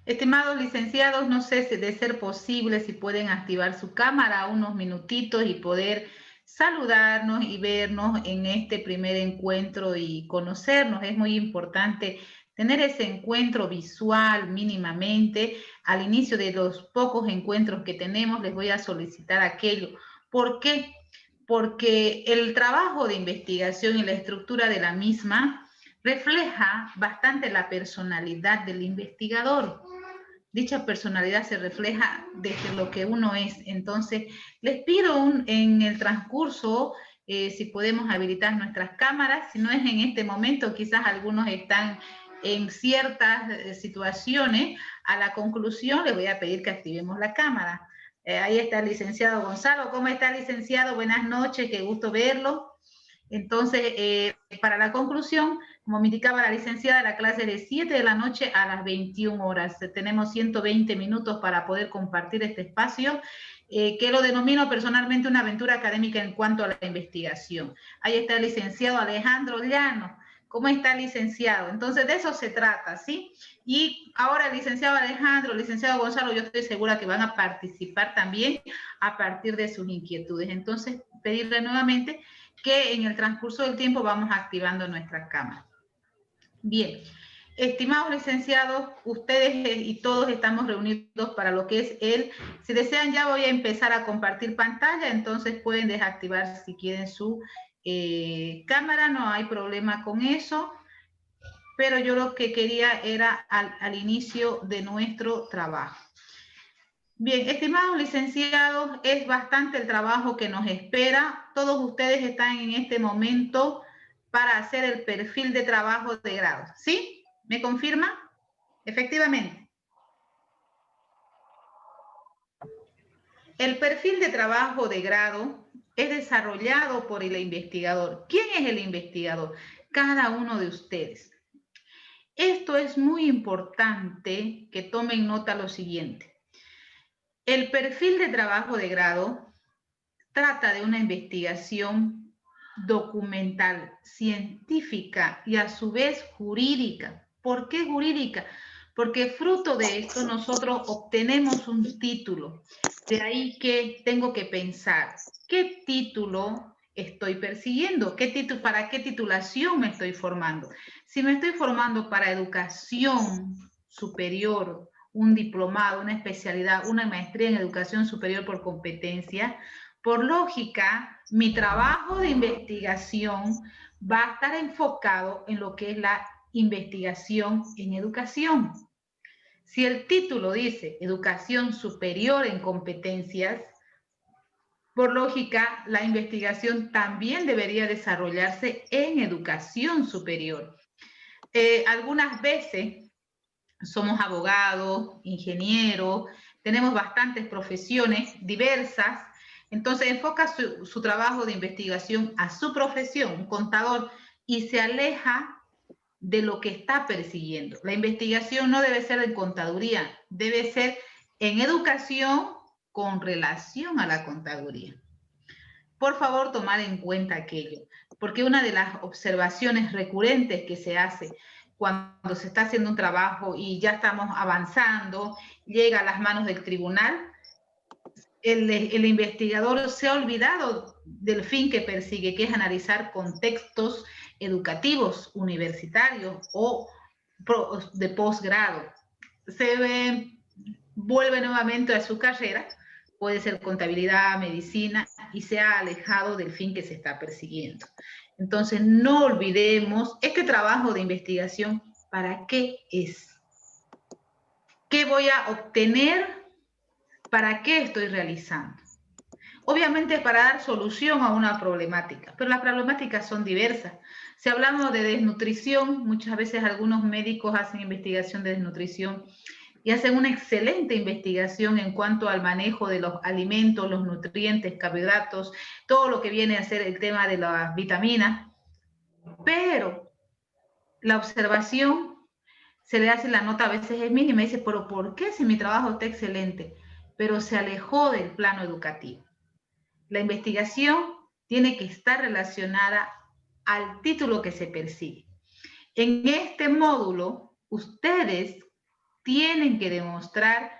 Estimados licenciados, no sé si de ser posible, si pueden activar su cámara unos minutitos y poder saludarnos y vernos en este primer encuentro y conocernos. Es muy importante tener ese encuentro visual mínimamente. Al inicio de los pocos encuentros que tenemos, les voy a solicitar aquello. ¿Por qué? Porque el trabajo de investigación y la estructura de la misma refleja bastante la personalidad del investigador. Dicha personalidad se refleja desde lo que uno es. Entonces, les pido en el transcurso, si podemos habilitar nuestras cámaras, si no es en este momento, quizás algunos están en ciertas situaciones. A la conclusión les voy a pedir que activemos la cámara. Ahí está el licenciado Gonzalo. ¿Cómo está, licenciado? Buenas noches, qué gusto verlo. Entonces, para la conclusión, como me indicaba la licenciada, la clase de 7 de la noche a las 21 horas. Tenemos 120 minutos para poder compartir este espacio, que lo denomino personalmente una aventura académica en cuanto a la investigación. Ahí está el licenciado Alejandro Llano. ¿Cómo está, licenciado? Entonces, de eso se trata, ¿sí? Y ahora el licenciado Alejandro, el licenciado Gonzalo, yo estoy segura que van a participar también a partir de sus inquietudes. Entonces, pedirle nuevamente que en el transcurso del tiempo vamos activando nuestra cámara. Bien, estimados licenciados, ustedes y todos estamos reunidos para lo que es si desean ya voy a empezar a compartir pantalla, entonces pueden desactivar si quieren su cámara, no hay problema con eso, pero yo lo que quería era al inicio de nuestro trabajo. Bien, estimados licenciados, es bastante el trabajo que nos espera. Todos ustedes están en este momento para hacer el perfil de trabajo de grado. ¿Sí? ¿Me confirma? Efectivamente. El perfil de trabajo de grado es desarrollado por el investigador. ¿Quién es el investigador? Cada uno de ustedes. Esto es muy importante que tomen nota lo siguiente. El perfil de trabajo de grado trata de una investigación documental, científica y a su vez jurídica. ¿Por qué jurídica? Porque fruto de esto nosotros obtenemos un título. De ahí que tengo que pensar, ¿qué título estoy persiguiendo? ¿Para qué titulación me estoy formando? Si me estoy formando para educación superior, un diplomado, una especialidad, una maestría en educación superior por competencia, por lógica, mi trabajo de investigación va a estar enfocado en lo que es la investigación en educación. Si el título dice Educación Superior en Competencias, por lógica, la investigación también debería desarrollarse en educación superior. Algunas veces somos abogados, ingenieros, tenemos bastantes profesiones diversas, entonces enfoca su trabajo de investigación a su profesión, un contador, y se aleja de lo que está persiguiendo. La investigación no debe ser en contaduría, debe ser en educación con relación a la contaduría. Por favor, tomar en cuenta aquello, porque una de las observaciones recurrentes que se hace cuando se está haciendo un trabajo y ya estamos avanzando, llega a las manos del tribunal, el investigador se ha olvidado del fin que persigue, que es analizar contextos educativos, universitarios o de posgrado. Vuelve nuevamente a su carrera, puede ser contabilidad, medicina, y se ha alejado del fin que se está persiguiendo. Entonces, no olvidemos este trabajo de investigación, ¿para qué es? ¿Qué voy a obtener? ¿Para qué estoy realizando? Obviamente es para dar solución a una problemática, pero las problemáticas son diversas. Si hablamos de desnutrición, muchas veces algunos médicos hacen investigación de desnutrición y hacen una excelente investigación en cuanto al manejo de los alimentos, los nutrientes, carbohidratos, todo lo que viene a ser el tema de las vitaminas, pero la observación se le hace la nota a veces es mínima y dice, pero ¿por qué si mi trabajo está excelente? Pero se alejó del plano educativo. La investigación tiene que estar relacionada al título que se persigue. En este módulo, ustedes tienen que demostrar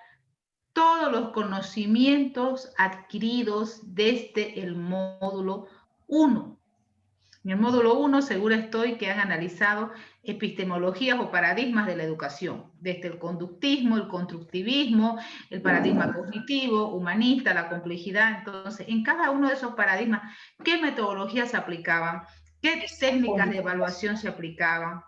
todos los conocimientos adquiridos desde el módulo 1. En el módulo 1 seguro estoy que han analizado epistemologías o paradigmas de la educación, desde el conductismo, el constructivismo, el paradigma cognitivo, humanista, la complejidad. Entonces, en cada uno de esos paradigmas, ¿qué metodologías se aplicaban? ¿Qué técnicas de evaluación se aplicaban?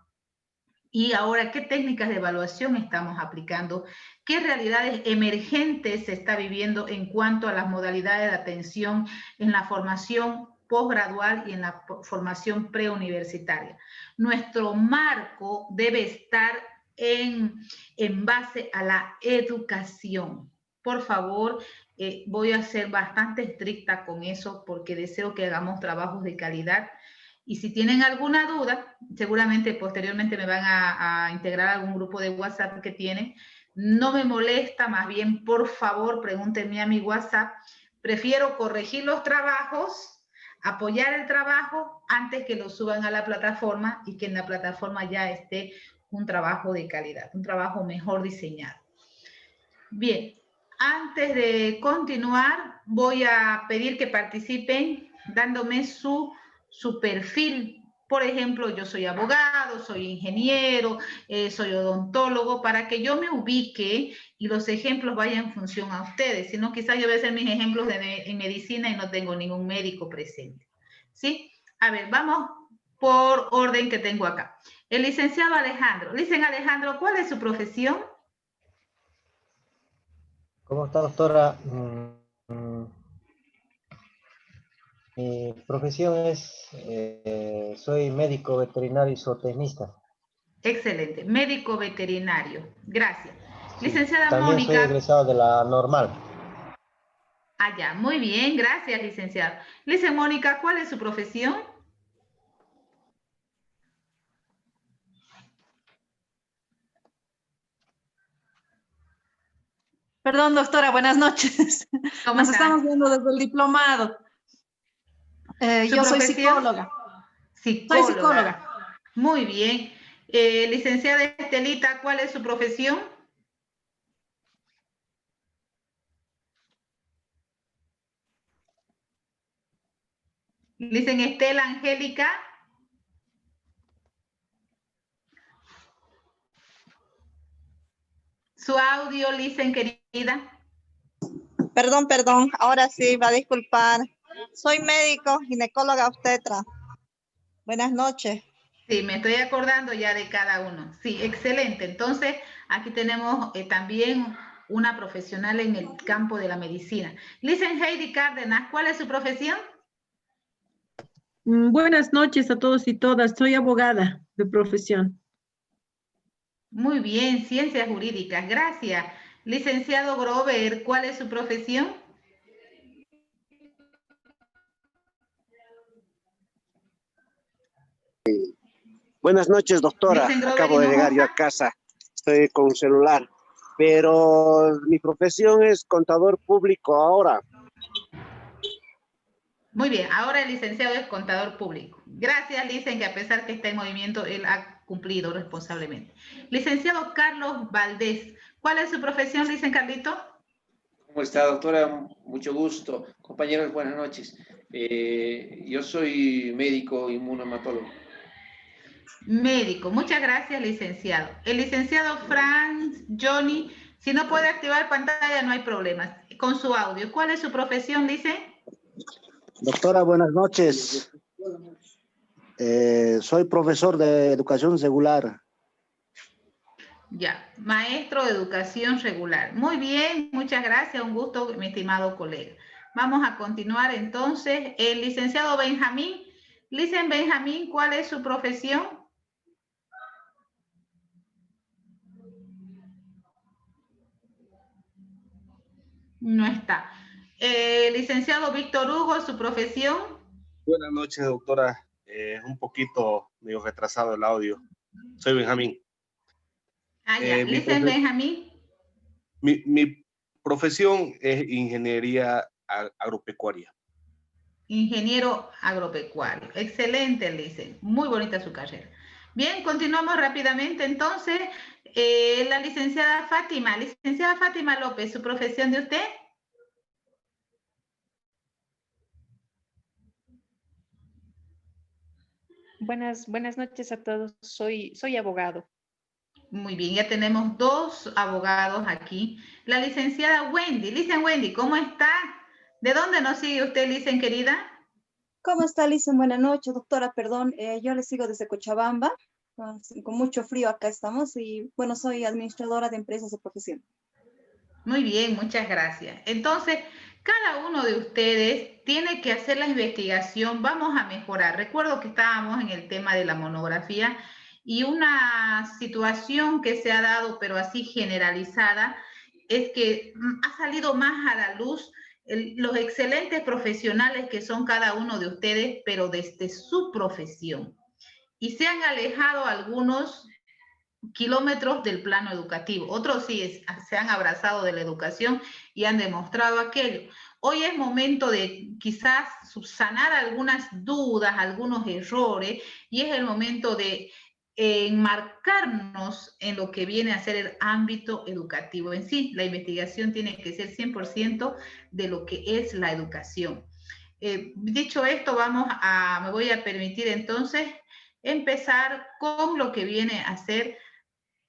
Y ahora, ¿qué técnicas de evaluación estamos aplicando? ¿Qué realidades emergentes se está viviendo en cuanto a las modalidades de atención en la formación posgradual y en la formación preuniversitaria? Nuestro marco debe estar en base a la educación. Por favor, voy a ser bastante estricta con eso porque deseo que hagamos trabajos de calidad. Y si tienen alguna duda, seguramente posteriormente me van a integrar a algún grupo de WhatsApp que tienen. No me molesta, más bien, por favor, pregúntenme a mi WhatsApp. Prefiero corregir los trabajos, apoyar el trabajo, antes que lo suban a la plataforma y que en la plataforma ya esté un trabajo de calidad, un trabajo mejor diseñado. Bien, antes de continuar, voy a pedir que participen dándome su perfil. Por ejemplo, yo soy abogado, soy ingeniero, soy odontólogo, para que yo me ubique y los ejemplos vayan en función a ustedes. Si no, quizás yo voy a hacer mis ejemplos en medicina y no tengo ningún médico presente. ¿Sí? A ver, vamos por orden que tengo acá. El licenciado Alejandro. Licenciado Alejandro, ¿cuál es su profesión? ¿Cómo está, doctora? Mi profesión es, soy médico veterinario y zootecnista. Excelente, médico veterinario. Gracias. Sí, Licenciada también soy Mónica. egresado de la normal. Allá, muy bien, gracias, licenciado. Licenciada Mónica, ¿cuál es su profesión? Perdón, doctora, buenas noches. ¿Cómo Nos está? estamos viendo desde el diplomado. ¿Su Yo soy profesión? psicóloga. Soy Psicóloga. psicóloga. Muy bien. Licenciada Estelita, ¿cuál es su profesión? Licenciada Estela Angélica. Su audio, Licen, querida. Perdón, ahora sí, va a disculpar. Soy médico, ginecóloga obstetra. Buenas noches. Sí, me estoy acordando ya de cada uno. Sí, excelente. Entonces, aquí tenemos también una profesional en el campo de la medicina. Listen, Heidi Cárdenas, ¿cuál es su profesión? Buenas noches a todos y todas. Soy abogada de profesión. Muy bien, ciencias jurídicas. Gracias. Licenciado Grover, ¿cuál es su profesión? Buenas noches, doctora. Acabo de llegar yo a casa. Estoy con un celular. Pero mi profesión es contador público ahora. Muy bien, ahora el licenciado es contador público. Gracias, Licen, que a pesar que está en movimiento, él ha cumplido responsablemente. Licenciado Carlos Valdés, ¿cuál es su profesión, Licen Carlito? ¿Cómo está, doctora? Mucho gusto. Compañeros, buenas noches. Yo soy médico inmunohematólogo. Médico, muchas gracias, licenciado. El licenciado Franz Johnny, si no puede activar pantalla, no hay problema. Con su audio, ¿cuál es su profesión, dice? Doctora, buenas noches. Soy profesor de educación regular. Ya, maestro de educación regular. Muy bien, muchas gracias, un gusto, mi estimado colega. Vamos a continuar entonces. El licenciado Benjamín. Licen Benjamín, ¿cuál es su profesión? No está. Licenciado Víctor Hugo, ¿su profesión? Buenas noches, doctora. Un poquito medio retrasado el audio. Soy Benjamín. Ah, ya. Benjamín. Mi profesión es ingeniería agropecuaria. Ingeniero agropecuario. Excelente, Licen. Muy bonita su carrera. Bien, continuamos rápidamente. Entonces, La licenciada Fátima. Licenciada Fátima López, ¿su profesión de usted? Buenas noches a todos. Soy abogado. Muy bien, ya tenemos 2 abogados aquí. La licenciada Wendy. Licen Wendy, ¿cómo está? ¿De dónde nos sigue usted, Licen, querida? ¿Cómo está, Licen? Buenas noches, doctora. Perdón, yo le sigo desde Cochabamba. Con mucho frío acá estamos y, bueno, soy administradora de empresas de profesión. Muy bien, muchas gracias. Entonces, cada uno de ustedes tiene que hacer la investigación. Vamos a mejorar. Recuerdo que estábamos en el tema de la monografía y una situación que se ha dado, pero así generalizada, es que ha salido más a la luz los excelentes profesionales que son cada uno de ustedes, pero desde su profesión. Y se han alejado algunos kilómetros del plano educativo. Otros sí se han abrazado de la educación y han demostrado aquello. Hoy es momento de quizás subsanar algunas dudas, algunos errores, y es el momento de enmarcarnos en lo que viene a ser el ámbito educativo en sí. La investigación tiene que ser 100% de lo que es la educación. Dicho esto, me voy a permitir entonces empezar con lo que viene a ser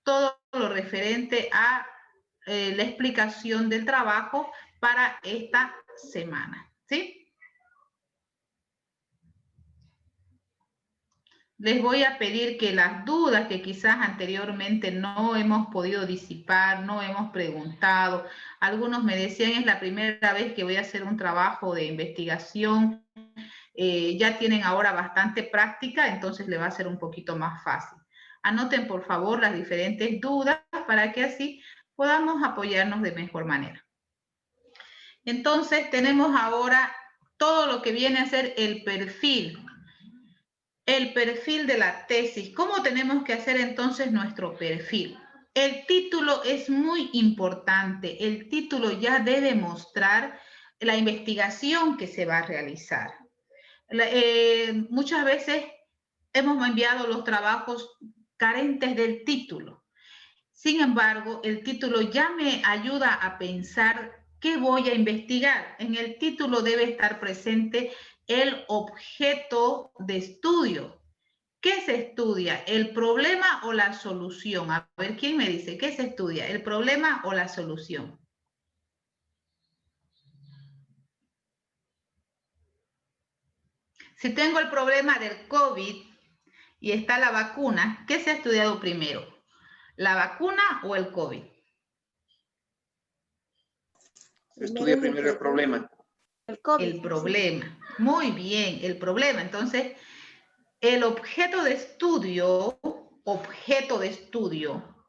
todo lo referente a la explicación del trabajo para esta semana, ¿sí? Les voy a pedir que las dudas que quizás anteriormente no hemos podido disipar, no hemos preguntado, algunos me decían es la primera vez que voy a hacer un trabajo de investigación, ya tienen ahora bastante práctica, entonces le va a ser un poquito más fácil. Anoten por favor las diferentes dudas para que así podamos apoyarnos de mejor manera. Entonces tenemos ahora todo lo que viene a ser el perfil de la tesis. ¿Cómo tenemos que hacer entonces nuestro perfil? El título es muy importante. El título ya debe mostrar la investigación que se va a realizar. Muchas veces hemos enviado los trabajos carentes del título. Sin embargo, el título ya me ayuda a pensar qué voy a investigar. En el título debe estar presente el objeto de estudio. ¿Qué se estudia? ¿El problema o la solución? A ver, ¿quién me dice? ¿Qué se estudia? ¿El problema o la solución? Si tengo el problema del COVID y está la vacuna, ¿qué se ha estudiado primero? ¿La vacuna o el COVID? Se estudia primero el problema. El COVID. El problema. Muy bien, el problema. Entonces, el objeto de estudio,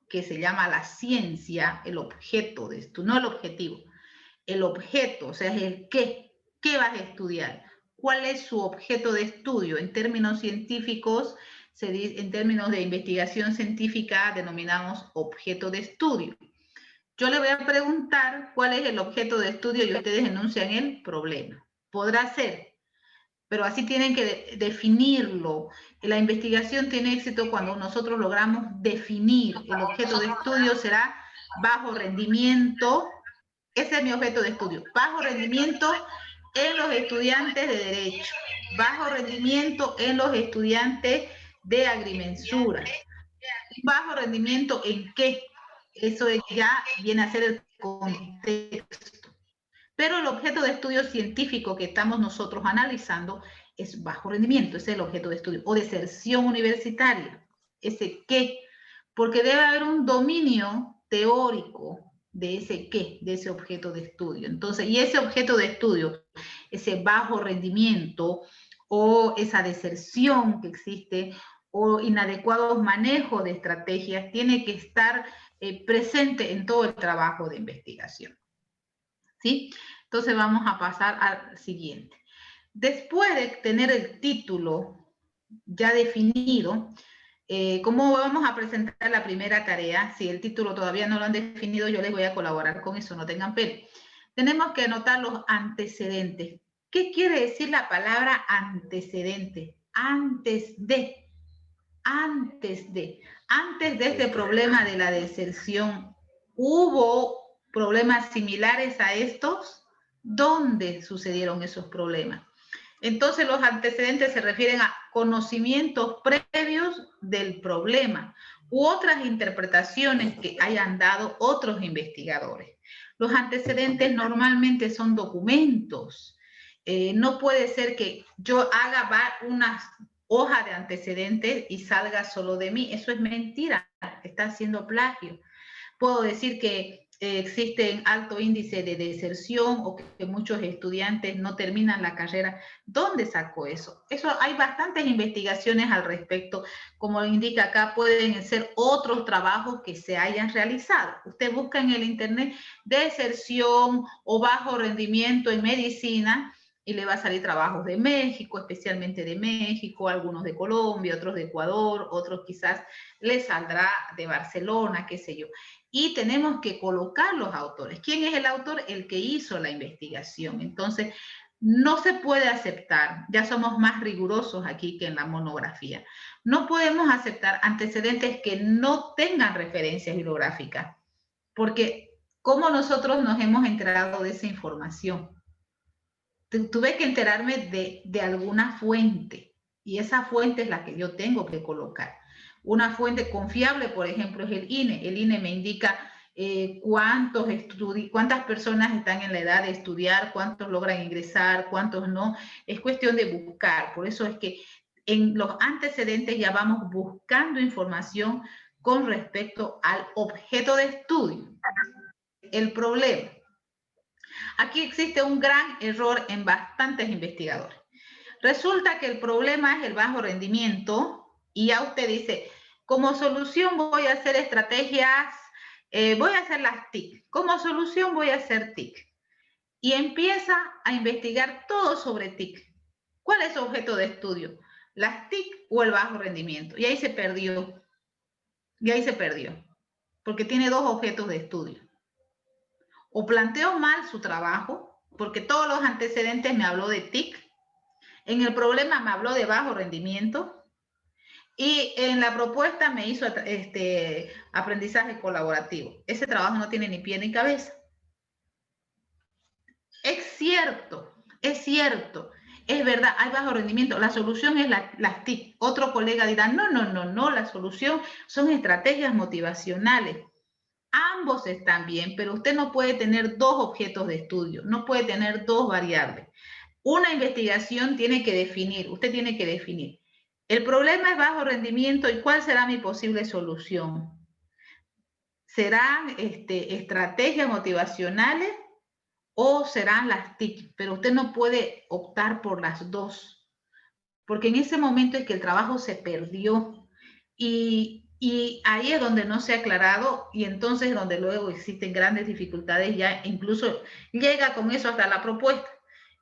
que se llama la ciencia, el objeto de estudio, no el objetivo, el objeto, o sea, es el qué vas a estudiar, cuál es su objeto de estudio. En términos científicos, en términos de investigación científica, denominamos objeto de estudio. Yo le voy a preguntar cuál es el objeto de estudio y ustedes enuncian el problema. Podrá ser, pero así tienen que definirlo. La investigación tiene éxito cuando nosotros logramos definir. El objeto de estudio será bajo rendimiento. Ese es mi objeto de estudio. Bajo rendimiento en los estudiantes de Derecho. Bajo rendimiento en los estudiantes de Agrimensura. Bajo rendimiento en qué. Eso ya viene a ser el contexto. Pero el objeto de estudio científico que estamos nosotros analizando es bajo rendimiento, ese es el objeto de estudio, o deserción universitaria, ese qué, porque debe haber un dominio teórico de ese qué, de ese objeto de estudio. Entonces, y ese objeto de estudio, ese bajo rendimiento o esa deserción que existe o inadecuados manejos de estrategias, tiene que estar presente en todo el trabajo de investigación. ¿Sí? Entonces vamos a pasar al siguiente. Después de tener el título ya definido, ¿cómo vamos a presentar la primera tarea? Si el título todavía no lo han definido, yo les voy a colaborar con eso, no tengan pena. Tenemos que anotar los antecedentes. ¿Qué quiere decir la palabra antecedente? Antes de. Antes de este problema de la deserción, ¿hubo problemas similares a estos? ¿Dónde sucedieron esos problemas? Entonces los antecedentes se refieren a conocimientos previos del problema u otras interpretaciones que hayan dado otros investigadores. Los antecedentes normalmente son documentos. No puede ser que yo haga una hoja de antecedentes y salga solo de mí. Eso es mentira, está haciendo plagio. Puedo decir que existe alto índice de deserción o que muchos estudiantes no terminan la carrera. ¿Dónde sacó eso? Hay bastantes investigaciones al respecto. Como indica acá, pueden ser otros trabajos que se hayan realizado. Usted busca en el internet deserción o bajo rendimiento en medicina y le va a salir trabajos de México, especialmente de México, algunos de Colombia, otros de Ecuador, otros quizás le saldrá de Barcelona, qué sé yo. Y tenemos que colocar los autores. ¿Quién es el autor? El que hizo la investigación. Entonces, no se puede aceptar, ya somos más rigurosos aquí que en la monografía, no podemos aceptar antecedentes que no tengan referencias bibliográficas, porque ¿cómo nosotros nos hemos enterado de esa información? Tuve que enterarme de alguna fuente, y esa fuente es la que yo tengo que colocar. Una fuente confiable, por ejemplo, es el INE. El INE me indica cuántas personas están en la edad de estudiar, cuántos logran ingresar, cuántos no. Es cuestión de buscar. Por eso es que en los antecedentes ya vamos buscando información con respecto al objeto de estudio. El problema. Aquí existe un gran error en bastantes investigadores. Resulta que el problema es el bajo rendimiento y ya usted dice, como solución voy a hacer estrategias, voy a hacer las TIC. Como solución voy a hacer TIC. Y empieza a investigar todo sobre TIC. ¿Cuál es su objeto de estudio? ¿Las TIC o el bajo rendimiento? Y ahí se perdió. Y ahí se perdió. Porque tiene dos objetos de estudio. O planteó mal su trabajo, porque todos los antecedentes me habló de TIC. En el problema me habló de bajo rendimiento. Y en la propuesta me hizo aprendizaje colaborativo. Ese trabajo no tiene ni pie ni cabeza. Es cierto, es verdad, hay bajo rendimiento. La solución es las TIC. Otro colega dirá, no, la solución son estrategias motivacionales. Ambos están bien, pero usted no puede tener dos objetos de estudio, no puede tener dos variables. Una investigación tiene que definir, usted tiene que definir. El problema es bajo rendimiento y ¿cuál será mi posible solución? ¿Serán estrategias motivacionales o serán las TIC? Pero usted no puede optar por las dos, porque en ese momento es que el trabajo se perdió y ahí es donde no se ha aclarado y entonces es donde luego existen grandes dificultades, ya incluso llega con eso hasta la propuesta.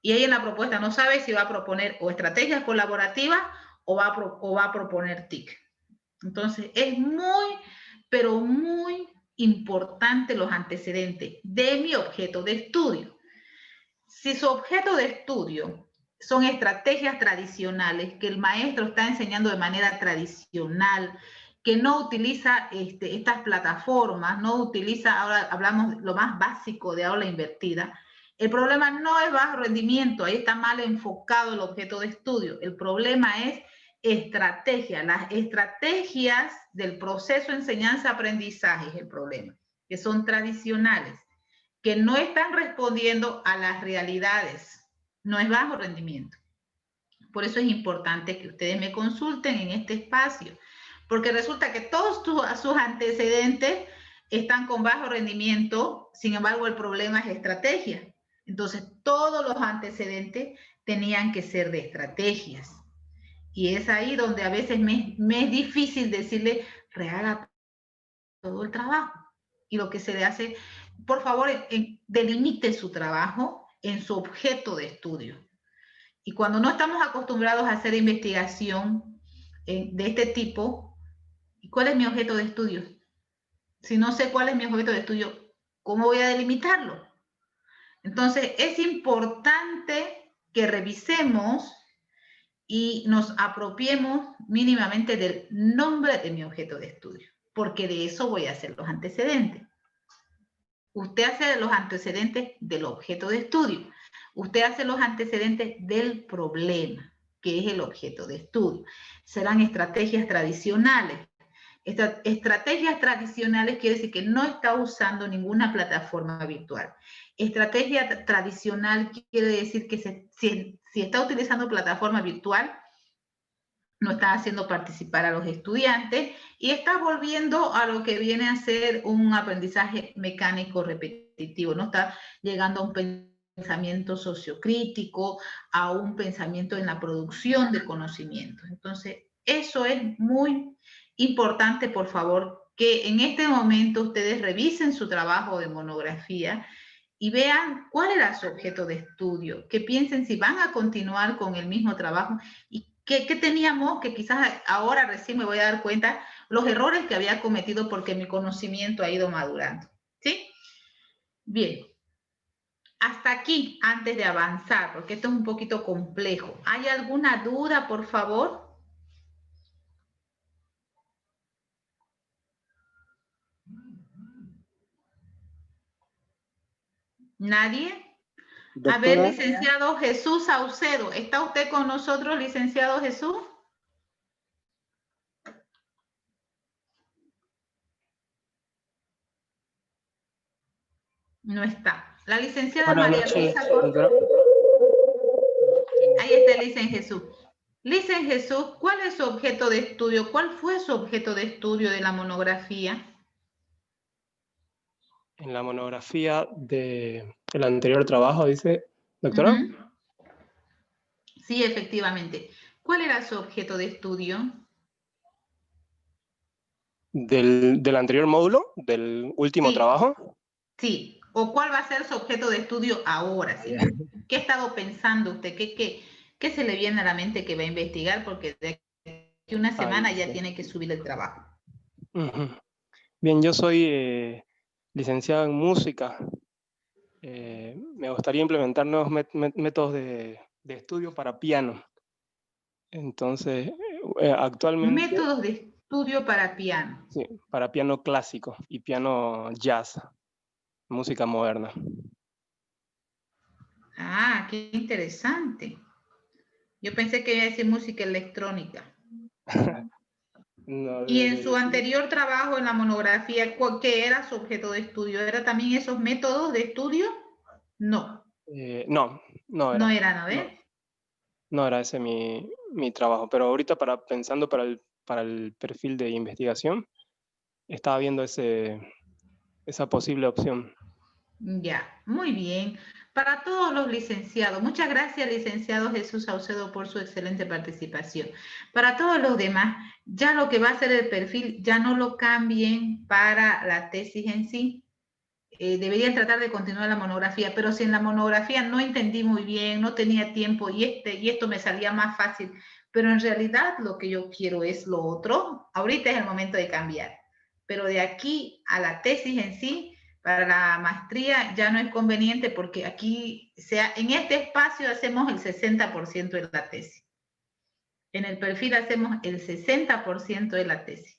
Y ahí en la propuesta no sabe si va a proponer o estrategias colaborativas o va a proponer TIC. Entonces es muy, pero muy importante los antecedentes de mi objeto de estudio. Si su objeto de estudio son estrategias tradicionales que el maestro está enseñando de manera tradicional, que no utiliza estas plataformas, no utiliza, ahora hablamos lo más básico de aula invertida, el problema no es bajo rendimiento, ahí está mal enfocado el objeto de estudio, el problema es estrategia, las estrategias del proceso enseñanza-aprendizaje es el problema, que son tradicionales, que no están respondiendo a las realidades, no es bajo rendimiento. Por eso es importante que ustedes me consulten en este espacio, porque resulta que todos sus antecedentes están con bajo rendimiento, sin embargo el problema es estrategia. Entonces todos los antecedentes tenían que ser de estrategias. Y es ahí donde a veces me es difícil decirle, rehaga todo el trabajo. Y lo que se le hace, por favor, delimite su trabajo en su objeto de estudio. Y cuando no estamos acostumbrados a hacer investigación de este tipo, ¿cuál es mi objeto de estudio? Si no sé cuál es mi objeto de estudio, ¿cómo voy a delimitarlo? Entonces, es importante que revisemos y nos apropiemos mínimamente del nombre de mi objeto de estudio, porque de eso voy a hacer los antecedentes. Usted hace los antecedentes del objeto de estudio. Usted hace los antecedentes del problema, que es el objeto de estudio. Serán estrategias tradicionales. Estrategias tradicionales quiere decir que no está usando ninguna plataforma virtual. Estrategia tradicional quiere decir que si está utilizando plataforma virtual, no está haciendo participar a los estudiantes y está volviendo a lo que viene a ser un aprendizaje mecánico repetitivo, no está llegando a un pensamiento sociocrítico, a un pensamiento en la producción de conocimientos. Entonces, eso es muy importante, por favor, que en este momento ustedes revisen su trabajo de monografía y vean cuál era su objeto de estudio, que piensen si van a continuar con el mismo trabajo y ¿Qué teníamos? Que quizás ahora recién me voy a dar cuenta los errores que había cometido porque mi conocimiento ha ido madurando. ¿Sí? Bien. Hasta aquí, antes de avanzar, porque esto es un poquito complejo. ¿Hay alguna duda, por favor? ¿Nadie? Doctora, A ver, licenciado Jesús Saucedo, ¿está usted con nosotros, licenciado Jesús? No está. La licenciada Buenas María noches, Luisa. doctora. Ahí está el Licen Jesús. Licen Jesús, ¿cuál es su objeto de estudio? ¿Cuál fue su objeto de estudio de la monografía? En la monografía del anterior trabajo, dice, doctora. Sí, efectivamente. ¿Cuál era su objeto de estudio? Del anterior módulo, del último trabajo. Sí. ¿O cuál va a ser su objeto de estudio ahora? ¿Sí? ¿Qué ha estado pensando usted? ¿Qué se le viene a la mente que va a investigar? Porque de aquí una semana ya tiene que subir el trabajo. Bien, yo soy licenciado en música. Me gustaría implementar nuevos métodos de estudio para piano. Entonces, actualmente... Métodos de estudio para piano. Sí, para piano clásico y piano jazz, música moderna. Ah, qué interesante. Yo pensé que iba a decir música electrónica. No, y en su anterior trabajo en la monografía, ¿qué era su objeto de estudio? ¿Era también esos métodos de estudio? No. No era. No era, ¿no ves? No era ese mi trabajo, pero ahorita pensando para el perfil de investigación, estaba viendo esa posible opción. Ya, muy bien. Para todos los licenciados, muchas gracias, licenciado Jesús Saucedo, por su excelente participación. Para todos los demás, ya lo que va a ser el perfil, ya no lo cambien para la tesis en sí. Deberían tratar de continuar la monografía, pero si en la monografía no entendí muy bien, no tenía tiempo y esto me salía más fácil, pero en realidad lo que yo quiero es lo otro, ahorita es el momento de cambiar. Pero de aquí a la tesis en sí, para la maestría ya no es conveniente porque aquí, en este espacio hacemos el 60% de la tesis. En el perfil hacemos el 60% de la tesis.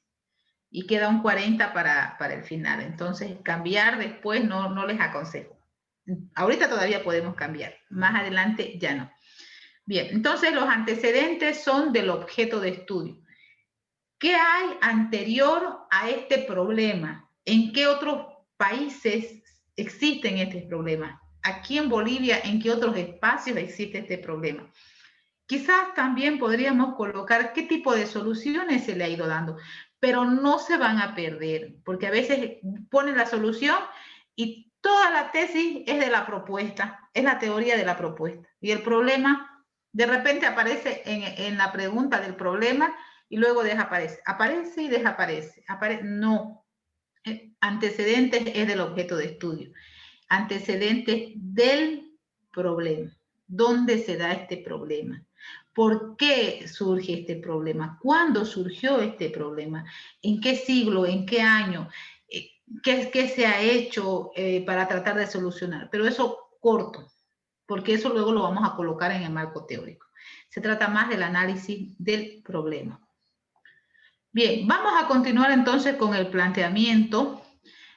Y queda un 40% para el final. Entonces, cambiar después no les aconsejo. Ahorita todavía podemos cambiar. Más adelante ya no. Bien, entonces los antecedentes son del objeto de estudio. ¿Qué hay anterior a este problema? ¿En qué otros países existen estos problemas? Aquí en Bolivia, ¿en qué otros espacios existe este problema? Quizás también podríamos colocar qué tipo de soluciones se le ha ido dando, pero no se van a perder, porque a veces ponen la solución y toda la tesis es de la propuesta, es la teoría de la propuesta. Y el problema de repente aparece en la pregunta del problema y luego desaparece. Aparece y desaparece. No. Antecedentes es del objeto de estudio. Antecedentes del problema. ¿Dónde se da este problema? ¿Por qué surge este problema? ¿Cuándo surgió este problema? ¿En qué siglo? ¿En qué año? ¿Qué se ha hecho para tratar de solucionar? Pero eso corto, porque eso luego lo vamos a colocar en el marco teórico. Se trata más del análisis del problema. Bien, vamos a continuar entonces con el planteamiento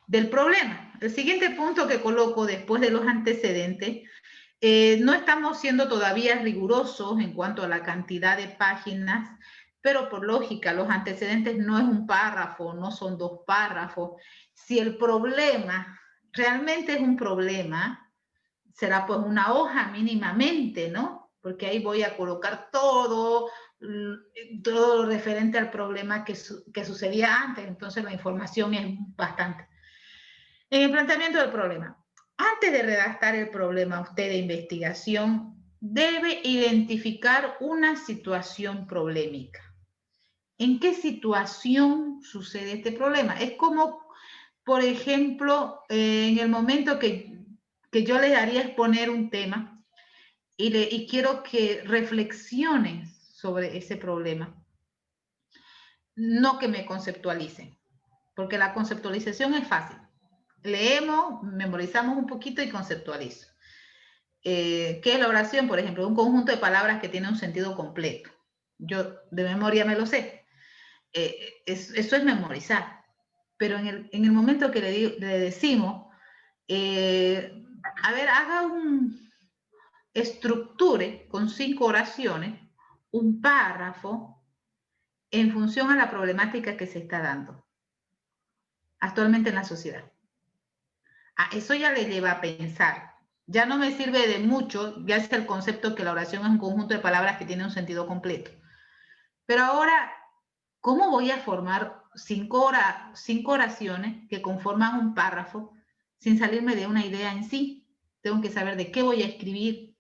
del problema. El siguiente punto que coloco después de los antecedentes, no estamos siendo todavía rigurosos en cuanto a la cantidad de páginas, pero por lógica, los antecedentes no es un párrafo, no son 2 párrafos. Si el problema realmente es un problema, será pues una hoja mínimamente, ¿no? Porque ahí voy a colocar todo lo referente al problema que sucedía antes, entonces la información es bastante. En el planteamiento del problema, antes de redactar el problema usted de investigación, debe identificar una situación problemática. ¿En qué situación sucede este problema? Es como, por ejemplo, en el momento que yo les haría exponer un tema y quiero que reflexionen sobre ese problema, no que me conceptualicen, porque la conceptualización es fácil. Leemos, memorizamos un poquito y conceptualizo. ¿Qué es la oración? Por ejemplo, un conjunto de palabras que tiene un sentido completo. Yo de memoria me lo sé. Eso es memorizar. Pero en el momento que le decimos, a ver, estructure con 5 oraciones un párrafo en función a la problemática que se está dando actualmente en la sociedad. Eso ya le lleva a pensar. Ya no me sirve de mucho, ya es el concepto que la oración es un conjunto de palabras que tiene un sentido completo. Pero ahora, ¿cómo voy a formar 5 oraciones que conforman un párrafo sin salirme de una idea en sí? Tengo que saber de qué voy a escribir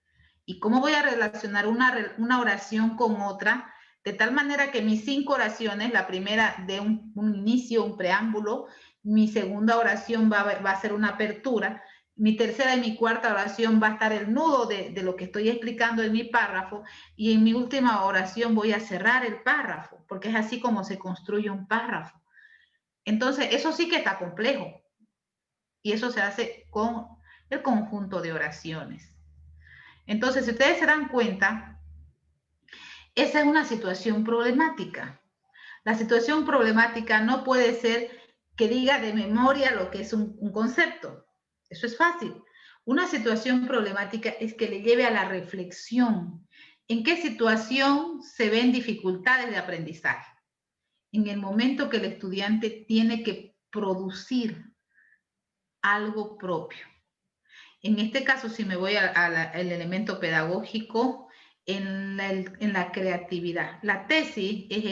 y cómo voy a relacionar una oración con otra, de tal manera que mis 5 oraciones, la primera de un inicio, un preámbulo, mi segunda oración va a ser una apertura, mi tercera y mi cuarta oración va a estar el nudo de lo que estoy explicando en mi párrafo, y en mi última oración voy a cerrar el párrafo, porque es así como se construye un párrafo. Entonces, eso sí que está complejo, y eso se hace con el conjunto de oraciones. Entonces, si ustedes se dan cuenta, esa es una situación problemática. La situación problemática no puede ser que diga de memoria lo que es un concepto. Eso es fácil. Una situación problemática es que le lleve a la reflexión. ¿En qué situación se ven dificultades de aprendizaje? En el momento que el estudiante tiene que producir algo propio. En este caso, si me voy al elemento pedagógico, en la creatividad. La tesis es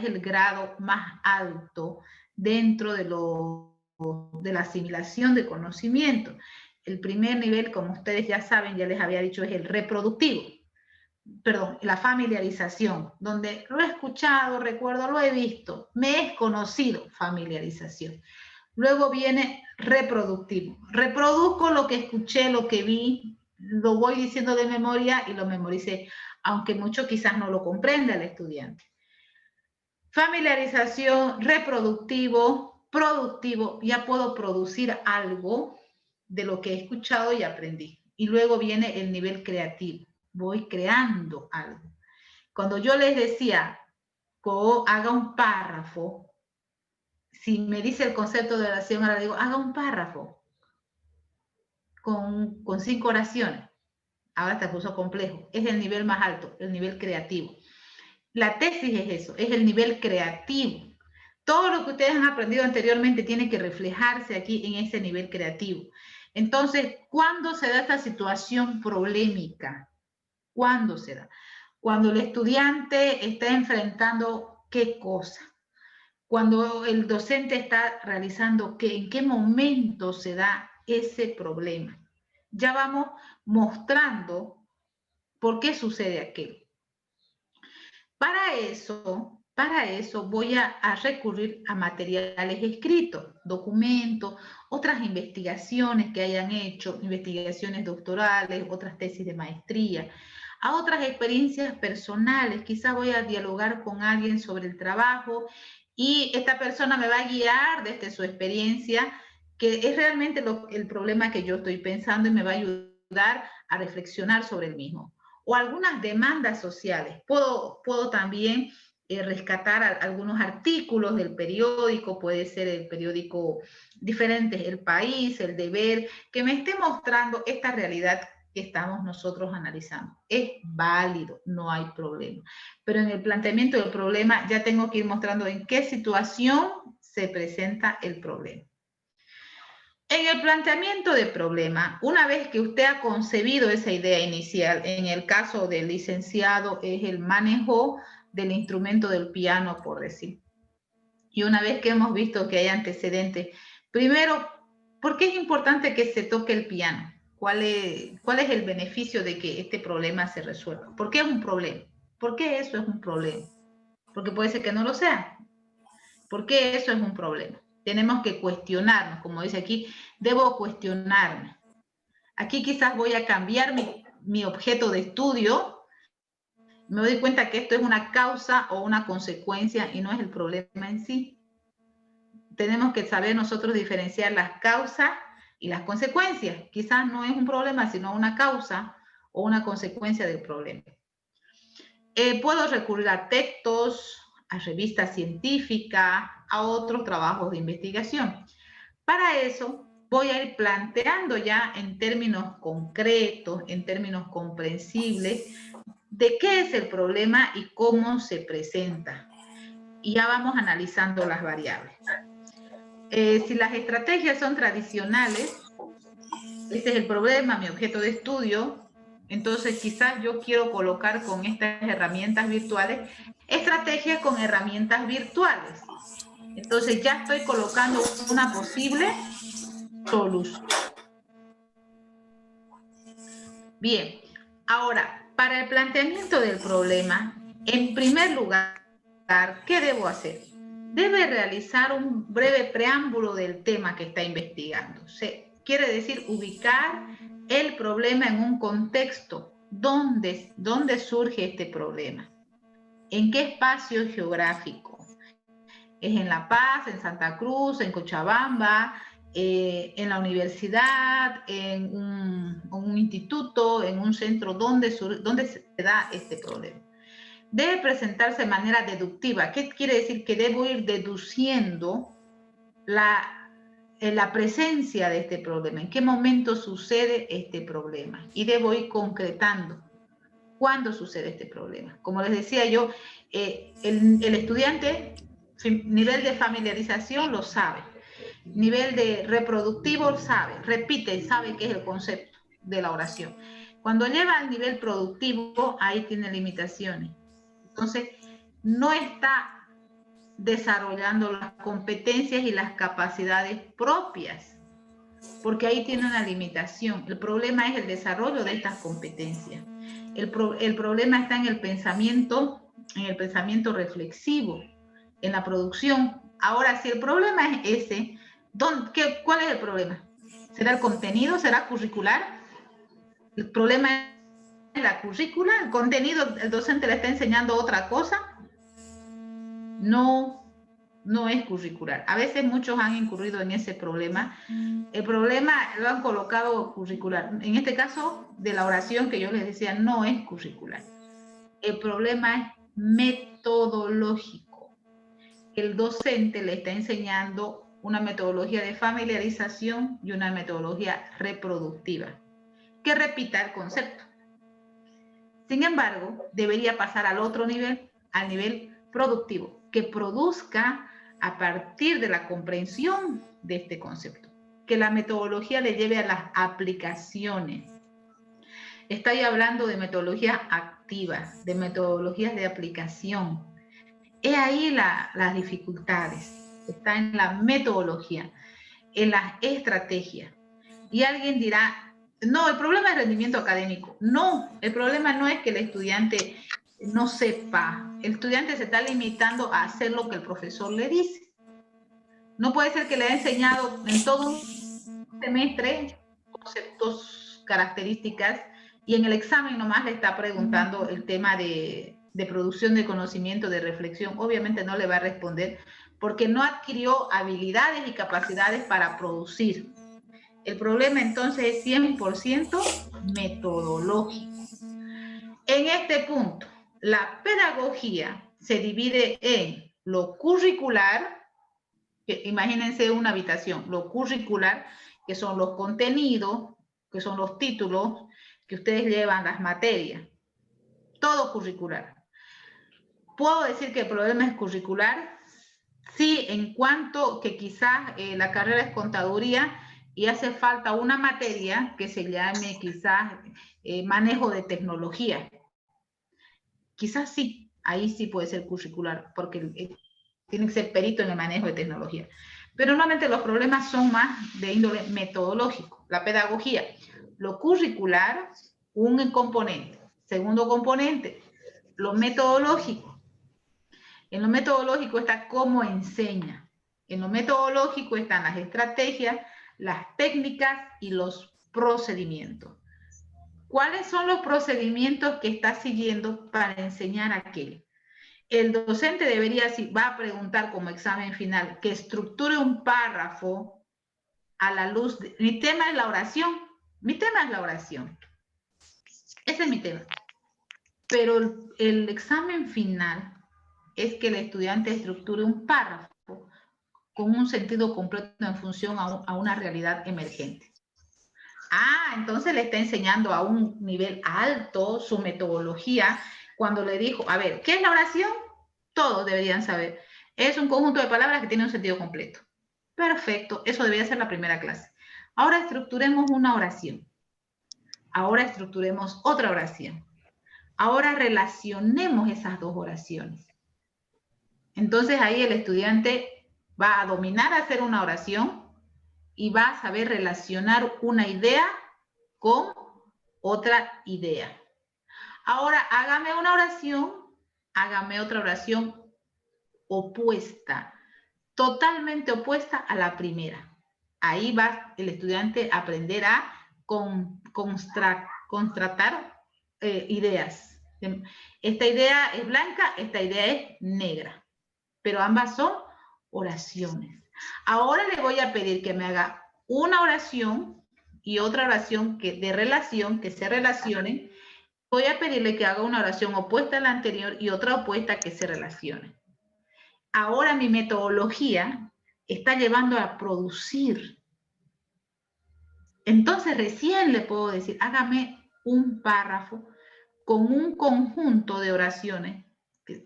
el grado más alto dentro de la asimilación de conocimiento. El primer nivel, como ustedes ya saben, ya les había dicho, es el reproductivo. Perdón, la familiarización, donde lo he escuchado, recuerdo, lo he visto, me es conocido, familiarización. Luego viene reproductivo. Reproduzco lo que escuché, lo que vi, lo voy diciendo de memoria y lo memoricé, aunque mucho quizás no lo comprenda el estudiante. Familiarización, reproductivo, productivo, ya puedo producir algo de lo que he escuchado y aprendí. Y luego viene el nivel creativo, voy creando algo. Cuando yo les decía, haga un párrafo, si me dice el concepto de oración, ahora digo, haga un párrafo con 5 oraciones. Ahora te puso complejo. Es el nivel más alto, el nivel creativo. La tesis es eso, es el nivel creativo. Todo lo que ustedes han aprendido anteriormente tiene que reflejarse aquí en ese nivel creativo. Entonces, ¿cuándo se da esta situación problemática? ¿Cuándo se da? Cuando el estudiante está enfrentando ¿qué cosa? Cuando el docente está realizando ¿en qué momento se da ese problema? Ya vamos mostrando por qué sucede aquello. Para eso voy a recurrir a materiales escritos, documentos, otras investigaciones que hayan hecho, investigaciones doctorales, otras tesis de maestría, a otras experiencias personales. Quizá voy a dialogar con alguien sobre el trabajo y esta persona me va a guiar desde su experiencia, que es realmente el problema que yo estoy pensando, y me va a ayudar a reflexionar sobre el mismo. o algunas demandas sociales. Puedo también rescatar algunos artículos del periódico, puede ser el periódico diferente, El País, El Deber, que me esté mostrando esta realidad que estamos nosotros analizando. Es válido, no hay problema. Pero en el planteamiento del problema ya tengo que ir mostrando en qué situación se presenta el problema. En el planteamiento del problema, una vez que usted ha concebido esa idea inicial, en el caso del licenciado es el manejo del instrumento del piano, por decir. Y una vez que hemos visto que hay antecedentes, primero, ¿por qué es importante que se toque el piano? ¿Cuál es el beneficio de que este problema se resuelva? ¿Por qué es un problema? ¿Por qué eso es un problema? Porque puede ser que no lo sea. ¿Por qué eso es un problema? Tenemos que cuestionarnos, como dice aquí, debo cuestionarme. Aquí quizás voy a cambiar mi objeto de estudio. Me doy cuenta que esto es una causa o una consecuencia y no es el problema en sí. Tenemos que saber nosotros diferenciar las causas y las consecuencias. Quizás no es un problema, sino una causa o una consecuencia del problema. Puedo recurrir a textos, a revistas científicas, a otros trabajos de investigación. Para eso voy a ir planteando ya en términos concretos, en términos comprensibles, de qué es el problema y cómo se presenta. Y ya vamos analizando las variables. Si las estrategias son tradicionales, este es el problema, mi objeto de estudio, entonces quizás yo quiero colocar con estas herramientas virtuales, estrategias con herramientas virtuales. Entonces ya estoy colocando una posible solución. Bien, ahora, para el planteamiento del problema, en primer lugar, ¿qué debo hacer? Debe realizar un breve preámbulo del tema que está investigando. Quiere decir ubicar el problema en un contexto. ¿Dónde surge este problema? ¿En qué espacio geográfico? ¿Es en La Paz, en Santa Cruz, en Cochabamba, en la universidad, en un instituto, en un centro? ¿Dónde se da este problema? Debe presentarse de manera deductiva. ¿Qué quiere decir? Que debo ir deduciendo la presencia de este problema. ¿En qué momento sucede este problema? Y debo ir concretando cuándo sucede este problema. Como les decía yo, el estudiante, nivel de familiarización lo sabe. Nivel de reproductivo sabe, repite, sabe qué es el concepto de la oración. Cuando lleva al nivel productivo, ahí tiene limitaciones. Entonces, no está desarrollando las competencias y las capacidades propias, porque ahí tiene una limitación. El problema es el desarrollo de estas competencias. El problema está en el pensamiento reflexivo, en la producción. Ahora, si el problema es ese, ¿cuál es el problema? ¿Será el contenido? ¿Será curricular? El problema es la currícula, el contenido, el docente le está enseñando otra cosa. No es curricular. A veces muchos han incurrido en ese problema. El problema lo han colocado curricular. En este caso, de la oración que yo les decía, no es curricular. El problema es metodológico. El docente le está enseñando una metodología de familiarización y una metodología reproductiva que repita el concepto. Sin embargo, debería pasar al otro nivel, al nivel productivo, que produzca a partir de la comprensión de este concepto, que la metodología le lleve a las aplicaciones. Estoy hablando de metodologías activas, de metodologías de aplicación. He ahí las dificultades, está en la metodología, en las estrategias. Y alguien dirá, no, el problema es rendimiento académico. No, el problema no es que el estudiante no sepa. El estudiante se está limitando a hacer lo que el profesor le dice. No puede ser que le haya enseñado en todo un semestre conceptos, características, y en el examen nomás le está preguntando el tema de producción de conocimiento, de reflexión. Obviamente no le va a responder porque no adquirió habilidades y capacidades para producir. El problema entonces es 100% metodológico. En este punto, la pedagogía se divide en lo curricular, que imagínense una habitación, lo curricular, que son los contenidos, que son los títulos que ustedes llevan, las materias, todo curricular. ¿Puedo decir que el problema es curricular? Sí, en cuanto que quizás la carrera es contaduría y hace falta una materia que se llame quizás manejo de tecnología. Quizás sí, ahí sí puede ser curricular, porque tiene que ser perito en el manejo de tecnología. Pero normalmente los problemas son más de índole metodológico. La pedagogía, lo curricular, un componente. Segundo componente, lo metodológico. En lo metodológico está cómo enseña. En lo metodológico están las estrategias, las técnicas y los procedimientos. ¿Cuáles son los procedimientos que está siguiendo para enseñar aquello? El docente debería, si va a preguntar como examen final, que estructure un párrafo a la luz de... Mi tema es la oración. Mi tema es la oración. Ese es mi tema. Pero el examen final es que el estudiante estructure un párrafo con un sentido completo en función a una realidad emergente. Ah, entonces le está enseñando a un nivel alto su metodología. Cuando le dijo, a ver, ¿qué es la oración? Todos deberían saber. Es un conjunto de palabras que tiene un sentido completo. Perfecto, eso debería ser la primera clase. Ahora estructuremos una oración. Ahora estructuremos otra oración. Ahora relacionemos esas dos oraciones. Entonces ahí el estudiante va a dominar a hacer una oración y va a saber relacionar una idea con otra idea. Ahora hágame una oración, hágame otra oración opuesta, totalmente opuesta a la primera. Ahí va el estudiante a aprender a contrastar ideas. Esta idea es blanca, esta idea es negra, pero ambas son oraciones. Ahora le voy a pedir que me haga una oración y otra oración de relación, que se relacionen. Voy a pedirle que haga una oración opuesta a la anterior y otra opuesta que se relacione. Ahora mi metodología está llevando a producir. Entonces recién le puedo decir, hágame un párrafo con un conjunto de oraciones.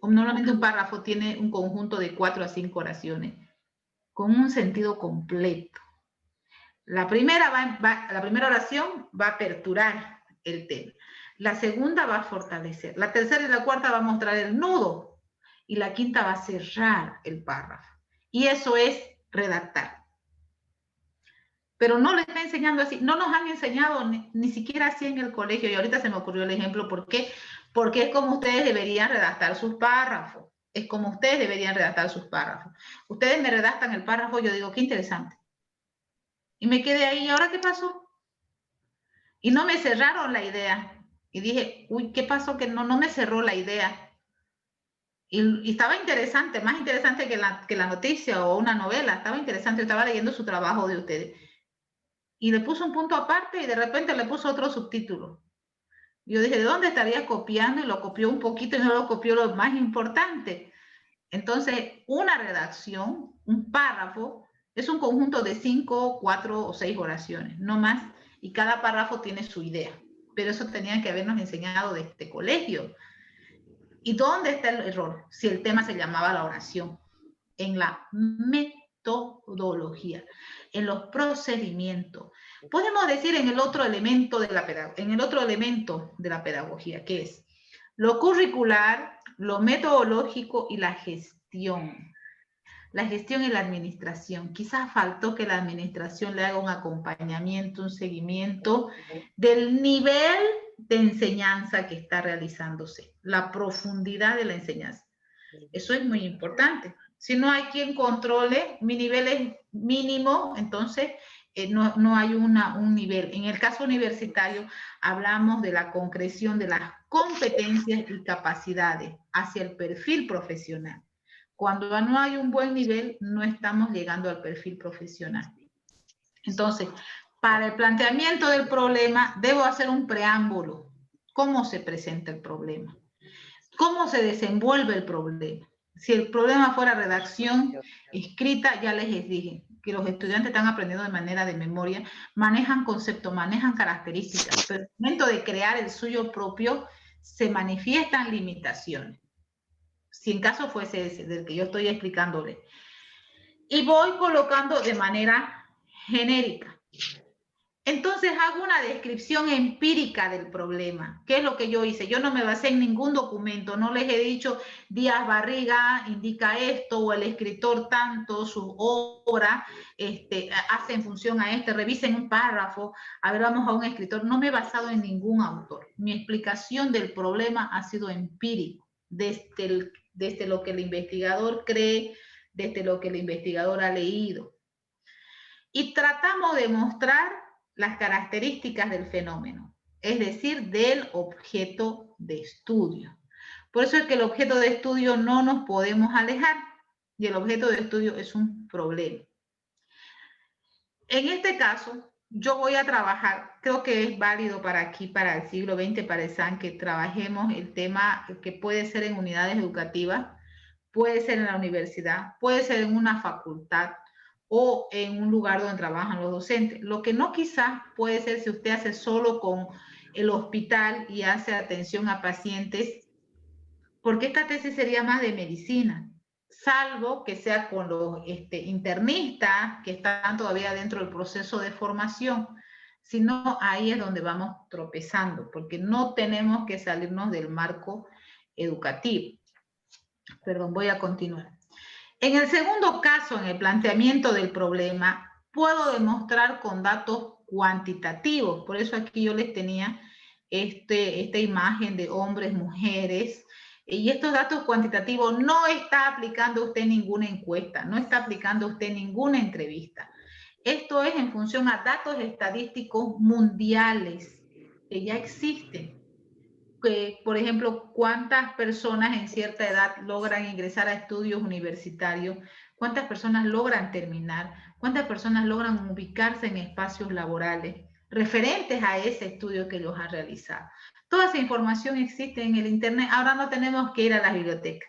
Normalmente un párrafo tiene un conjunto de 4 a 5 oraciones con un sentido completo. La primera oración va a aperturar el tema. La segunda va a fortalecer. La tercera y la cuarta va a mostrar el nudo. Y la quinta va a cerrar el párrafo. Y eso es redactar. Pero no le está enseñando así. No nos han enseñado ni siquiera así en el colegio. Y ahorita se me ocurrió el ejemplo. ¿Por qué? Porque es como ustedes deberían redactar sus párrafos. Es como ustedes deberían redactar sus párrafos. Ustedes me redactan el párrafo, yo digo, qué interesante. Y me quedé ahí, ¿y ahora qué pasó? Y no me cerraron la idea. Y dije, uy, ¿qué pasó? Que no me cerró la idea. Y estaba interesante, más interesante que la noticia o una novela. Estaba interesante, yo estaba leyendo su trabajo de ustedes. Y le puso un punto aparte y de repente le puso otro subtítulo. Yo dije, ¿de dónde estaría copiando? Y lo copió un poquito y no lo copió lo más importante. Entonces, una redacción, un párrafo, es un conjunto de 5, 4 o 6 oraciones, no más. Y cada párrafo tiene su idea. Pero eso tenían que habernos enseñado de este colegio. ¿Y dónde está el error? Si el tema se llamaba la oración. En la metodología, en los procedimientos. Podemos decir en el otro elemento de la pedagogía, que es lo curricular, lo metodológico y la gestión. La gestión y la administración. Quizás faltó que la administración le haga un acompañamiento, un seguimiento del nivel de enseñanza que está realizándose, la profundidad de la enseñanza. Eso es muy importante. Si no hay quien controle, mi nivel es mínimo, entonces no hay un nivel. En el caso universitario, hablamos de la concreción de las competencias y capacidades hacia el perfil profesional. Cuando no hay un buen nivel, no estamos llegando al perfil profesional. Entonces, para el planteamiento del problema, debo hacer un preámbulo. cómo se presenta el problema, cómo se desenvuelve el problema. Si el problema fuera redacción escrita, ya les dije que los estudiantes están aprendiendo de manera de memoria, manejan conceptos, manejan características, pero al momento de crear el suyo propio, se manifiestan limitaciones. Si en caso fuese ese, del que yo estoy explicándole. Y voy colocando de manera genérica. Entonces hago una descripción empírica del problema. ¿Qué es lo que yo hice? Yo no me basé en ningún documento, no les he dicho Díaz Barriga indica esto o el escritor tanto, su obra hace en función a revisen un párrafo, a ver, vamos a un escritor. No me he basado en ningún autor. Mi explicación del problema ha sido empírico, desde lo que el investigador cree, desde lo que el investigador ha leído. Y tratamos de mostrar las características del fenómeno, es decir, del objeto de estudio. Por eso es que el objeto de estudio no nos podemos alejar, y el objeto de estudio es un problema. En este caso, yo voy a trabajar, creo que es válido para aquí, para el siglo XX, para el SAN, que trabajemos el tema que puede ser en unidades educativas, puede ser en la universidad, puede ser en una facultad, o en un lugar donde trabajan los docentes. Lo que no quizás puede ser si usted hace solo con el hospital y hace atención a pacientes, porque esta tesis sería más de medicina, salvo que sea con los internistas que están todavía dentro del proceso de formación. Si no, ahí es donde vamos tropezando, porque no tenemos que salirnos del marco educativo. Perdón, voy a continuar. En el segundo caso, en el planteamiento del problema, puedo demostrar con datos cuantitativos. Por eso aquí yo les tenía esta imagen de hombres, mujeres. Y estos datos cuantitativos no está aplicando usted ninguna encuesta, no está aplicando usted ninguna entrevista. Esto es en función a datos estadísticos mundiales que ya existen. Por ejemplo, cuántas personas en cierta edad logran ingresar a estudios universitarios, cuántas personas logran terminar, cuántas personas logran ubicarse en espacios laborales referentes a ese estudio que los ha realizado. Toda esa información existe en el internet, ahora no tenemos que ir a la biblioteca.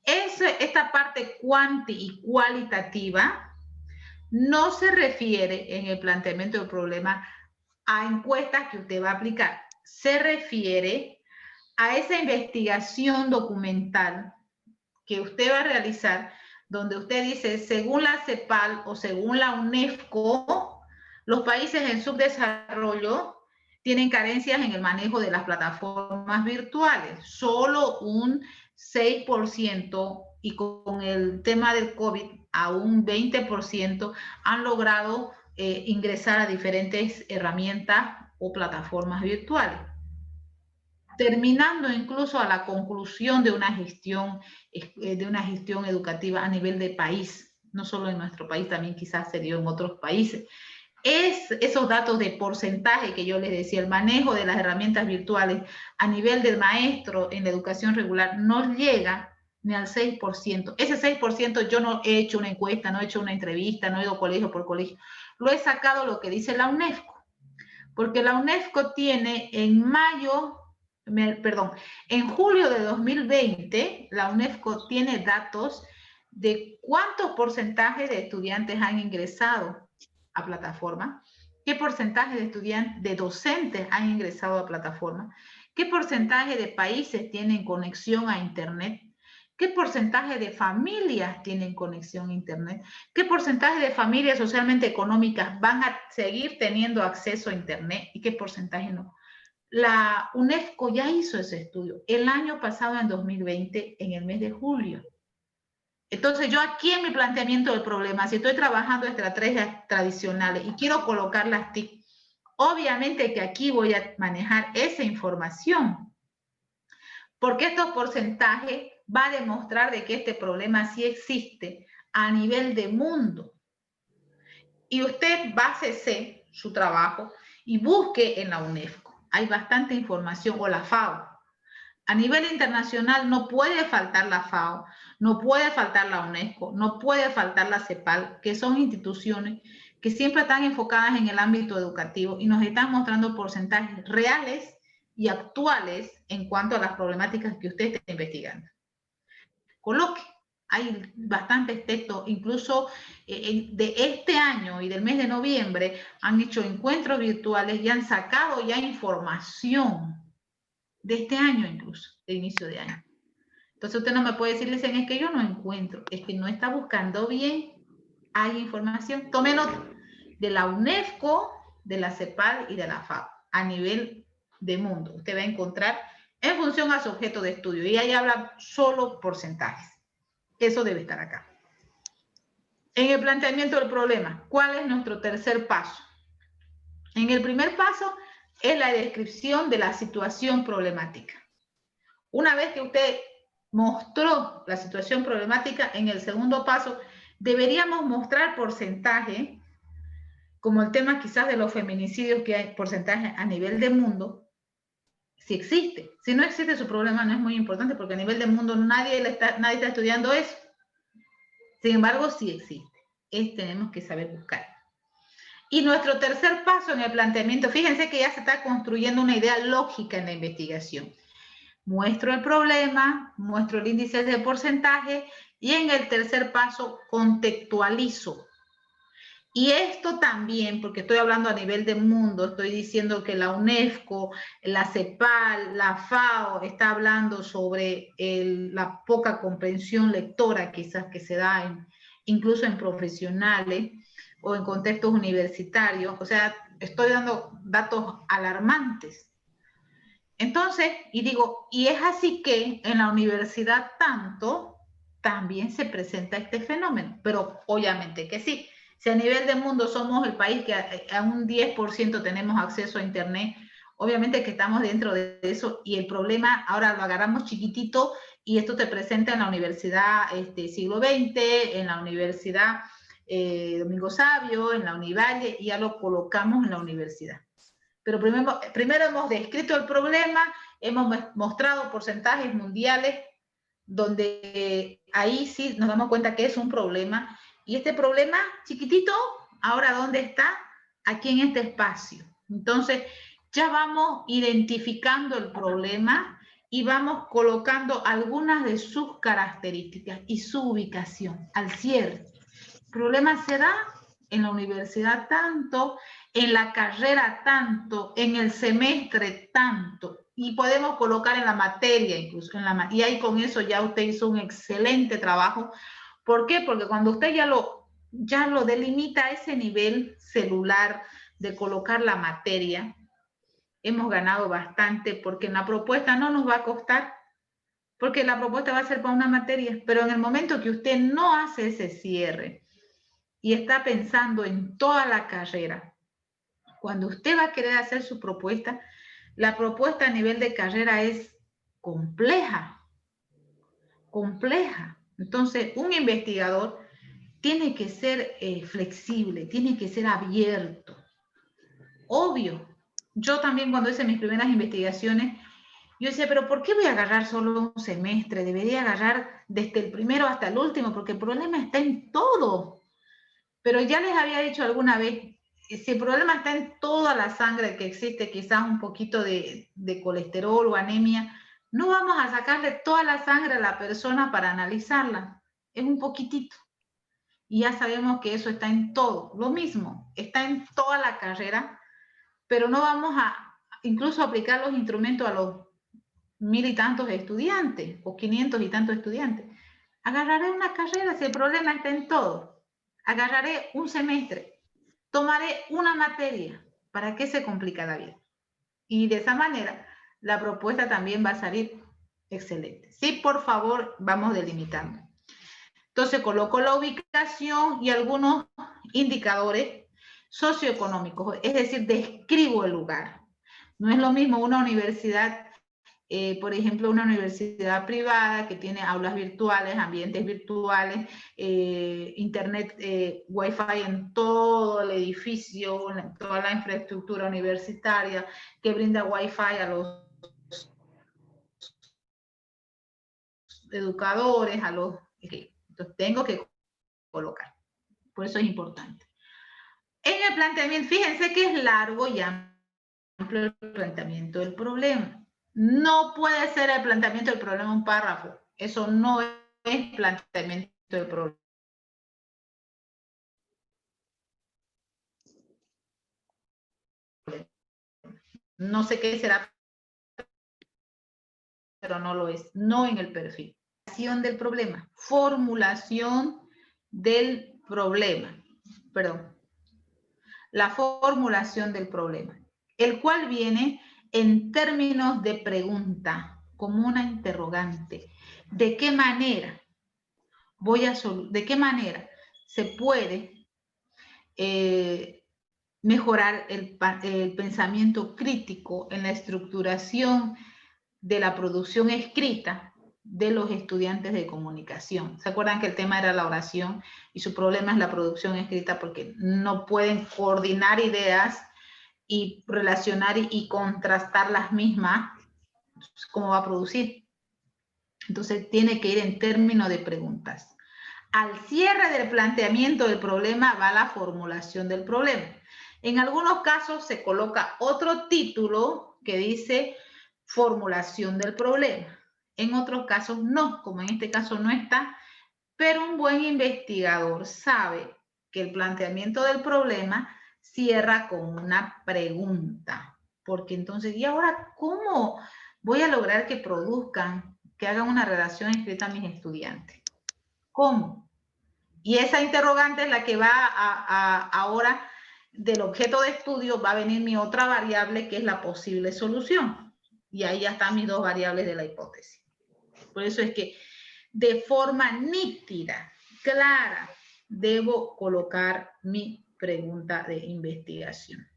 Esta parte cuanti y cualitativa no se refiere en el planteamiento del problema a encuestas que usted va a aplicar. Se refiere a esa investigación documental que usted va a realizar, donde usted dice, según la CEPAL o según la UNESCO, los países en subdesarrollo tienen carencias en el manejo de las plataformas virtuales. Solo un 6% y con el tema del COVID a un 20% han logrado ingresar a diferentes herramientas o plataformas virtuales, terminando incluso a la conclusión de una gestión educativa a nivel de país, no solo en nuestro país, también quizás se dio en otros países. Esos datos de porcentaje que yo les decía, el manejo de las herramientas virtuales a nivel del maestro en la educación regular no llega ni al 6%. Ese 6% yo no he hecho una encuesta, no he hecho una entrevista, no he ido colegio por colegio. Lo he sacado lo que dice la UNESCO, porque la UNESCO tiene en julio de 2020, la UNESCO tiene datos de cuántos porcentajes de estudiantes han ingresado a plataforma, qué porcentaje de estudiantes, de docentes han ingresado a plataforma, qué porcentaje de países tienen conexión a internet, qué porcentaje de familias tienen conexión a internet, qué porcentaje de familias socialmente económicas van a seguir teniendo acceso a internet y qué porcentaje no. La UNESCO ya hizo ese estudio el año pasado, en 2020, en el mes de julio. Entonces, yo aquí en mi planteamiento del problema, si estoy trabajando estrategias tradicionales y quiero colocar las TIC, obviamente que aquí voy a manejar esa información, porque estos porcentajes va a demostrar de que este problema sí existe a nivel de mundo. Y usted básese su trabajo y busque en la UNESCO. Hay bastante información, o la FAO. A nivel internacional no puede faltar la FAO, no puede faltar la UNESCO, no puede faltar la CEPAL, que son instituciones que siempre están enfocadas en el ámbito educativo y nos están mostrando porcentajes reales y actuales en cuanto a las problemáticas que usted está investigando. Coloque. Hay bastantes textos, incluso de este año y del mes de noviembre han hecho encuentros virtuales y han sacado ya información de este año incluso, de inicio de año. Entonces usted no me puede decir, dicen, es que yo no encuentro, es que no está buscando bien, hay información. Tome nota de la UNESCO, de la CEPAL y de la FAO a nivel de mundo. Usted va a encontrar en función a su objeto de estudio y ahí habla solo porcentajes. Eso debe estar acá. En el planteamiento del problema, ¿cuál es nuestro tercer paso? En el primer paso es la descripción de la situación problemática. Una vez que usted mostró la situación problemática, en el segundo paso deberíamos mostrar porcentaje, como el tema quizás de los feminicidios, que hay porcentaje a nivel de mundo, si existe. Si no existe, su problema no es muy importante porque a nivel del mundo nadie está estudiando eso. Sin embargo, sí existe. Tenemos que saber buscar. Y nuestro tercer paso en el planteamiento, fíjense que ya se está construyendo una idea lógica en la investigación. Muestro el problema, muestro el índice de porcentaje y en el tercer paso contextualizo. Y esto también, porque estoy hablando a nivel del mundo, estoy diciendo que la UNESCO, la CEPAL, la FAO está hablando sobre la poca comprensión lectora quizás que se da incluso en profesionales o en contextos universitarios. O sea, estoy dando datos alarmantes. Entonces, y digo, y es así que en la universidad también se presenta este fenómeno, pero obviamente que sí. Si a nivel del mundo somos el país que a un 10% tenemos acceso a Internet, obviamente que estamos dentro de eso y el problema ahora lo agarramos chiquitito y esto te presenta en la Universidad Siglo XX, en la Universidad Domingo Savio, en la Univalle y ya lo colocamos en la universidad. Pero primero hemos descrito el problema, hemos mostrado porcentajes mundiales donde ahí sí nos damos cuenta que es un problema. Y este problema chiquitito, ahora ¿dónde está? Aquí en este espacio. Entonces, ya vamos identificando el problema y vamos colocando algunas de sus características y su ubicación al cierre. El problema se da en la universidad tanto, en la carrera tanto, en el semestre tanto, y podemos colocar en la materia incluso, y ahí con eso ya usted hizo un excelente trabajo. ¿Por qué? Porque cuando usted ya lo delimita a ese nivel celular de colocar la materia, hemos ganado bastante porque en la propuesta no nos va a costar, porque la propuesta va a ser para una materia, pero en el momento que usted no hace ese cierre y está pensando en toda la carrera, cuando usted va a querer hacer su propuesta, la propuesta a nivel de carrera es compleja. Entonces, un investigador tiene que ser flexible, tiene que ser abierto. Obvio. Yo también cuando hice mis primeras investigaciones, yo decía, pero ¿por qué voy a agarrar solo un semestre? Debería agarrar desde el primero hasta el último, porque el problema está en todo. Pero ya les había dicho alguna vez, si el problema está en toda la sangre que existe, quizás un poquito de colesterol o anemia, no vamos a sacarle toda la sangre a la persona para analizarla. Es un poquitito. Y ya sabemos que eso está en todo. Lo mismo, está en toda la carrera, pero no vamos a incluso aplicar los instrumentos a los 1000 y tantos estudiantes o 500 y tantos estudiantes. Agarraré una carrera si el problema está en todo. Agarraré un semestre. Tomaré una materia. ¿Para qué se complica la vida? Y de esa manera, la propuesta también va a salir excelente. Sí, por favor, vamos delimitando. Entonces, coloco la ubicación y algunos indicadores socioeconómicos, es decir, describo el lugar. No es lo mismo una universidad, por ejemplo, una universidad privada que tiene aulas virtuales, ambientes virtuales, internet, wifi en todo el edificio, en toda la infraestructura universitaria, que brinda wifi a los educadores, a los... Entonces tengo que colocar. Por eso es importante. En el planteamiento, fíjense que es largo ya. el planteamiento del problema. No puede ser el planteamiento del problema un párrafo. Eso no es planteamiento del problema. No sé qué será, pero no lo es. No en el perfil. Del problema. Formulación del problema. Perdón. La formulación del problema. El cual viene en términos de pregunta, como una interrogante. ¿De qué manera de qué manera se puede mejorar el pensamiento crítico en la estructuración de la producción escrita de los estudiantes de comunicación? ¿Se acuerdan que el tema era la oración y su problema es la producción escrita porque no pueden coordinar ideas y relacionar y contrastar las mismas? ¿Cómo va a producir? Entonces tiene que ir en términos de preguntas. Al cierre del planteamiento del problema va la formulación del problema. En algunos casos se coloca otro título que dice formulación del problema. En otros casos no, como en este caso no está, pero un buen investigador sabe que el planteamiento del problema cierra con una pregunta. Porque entonces, ¿y ahora cómo voy a lograr que produzcan, que hagan una redacción escrita a mis estudiantes? ¿Cómo? Y esa interrogante es la que va ahora del objeto de estudio, va a venir mi otra variable que es la posible solución. Y ahí ya están mis dos variables de la hipótesis. Por eso es que de forma nítida, clara, debo colocar mi pregunta de investigación.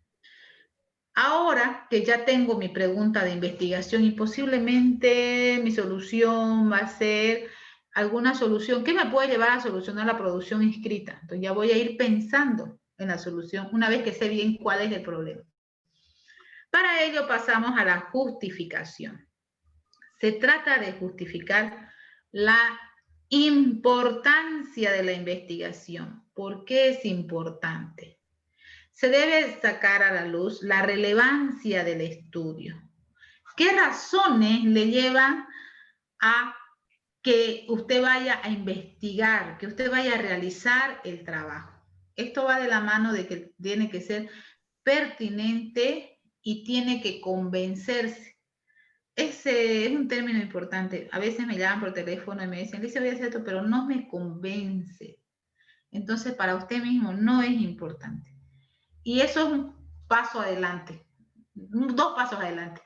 Ahora que ya tengo mi pregunta de investigación y posiblemente mi solución va a ser alguna solución, ¿qué me puede llevar a solucionar la producción escrita? Entonces ya voy a ir pensando en la solución una vez que sé bien cuál es el problema. Para ello pasamos a la justificación. Se trata de justificar la importancia de la investigación. ¿Por qué es importante? Se debe sacar a la luz la relevancia del estudio. ¿Qué razones le llevan a que usted vaya a investigar, que usted vaya a realizar el trabajo? Esto va de la mano de que tiene que ser pertinente y tiene que convencerse. Ese es un término importante. A veces me llaman por teléfono y me dicen, Alicia, voy a hacer esto, pero no me convence. Entonces, para usted mismo no es importante. Y eso es un paso adelante, dos pasos adelante.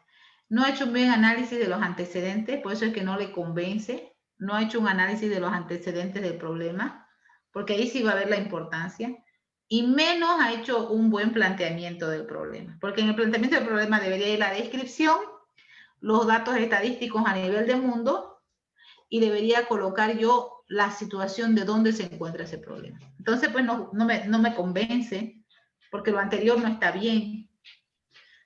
No ha hecho un buen análisis de los antecedentes, por eso es que no le convence. No ha hecho un análisis de los antecedentes del problema, porque ahí sí va a ver la importancia. Y menos ha hecho un buen planteamiento del problema, porque en el planteamiento del problema debería ir la descripción, los datos estadísticos a nivel de mundo, y debería colocar yo la situación de dónde se encuentra ese problema. Entonces, pues no me convence, porque lo anterior no está bien.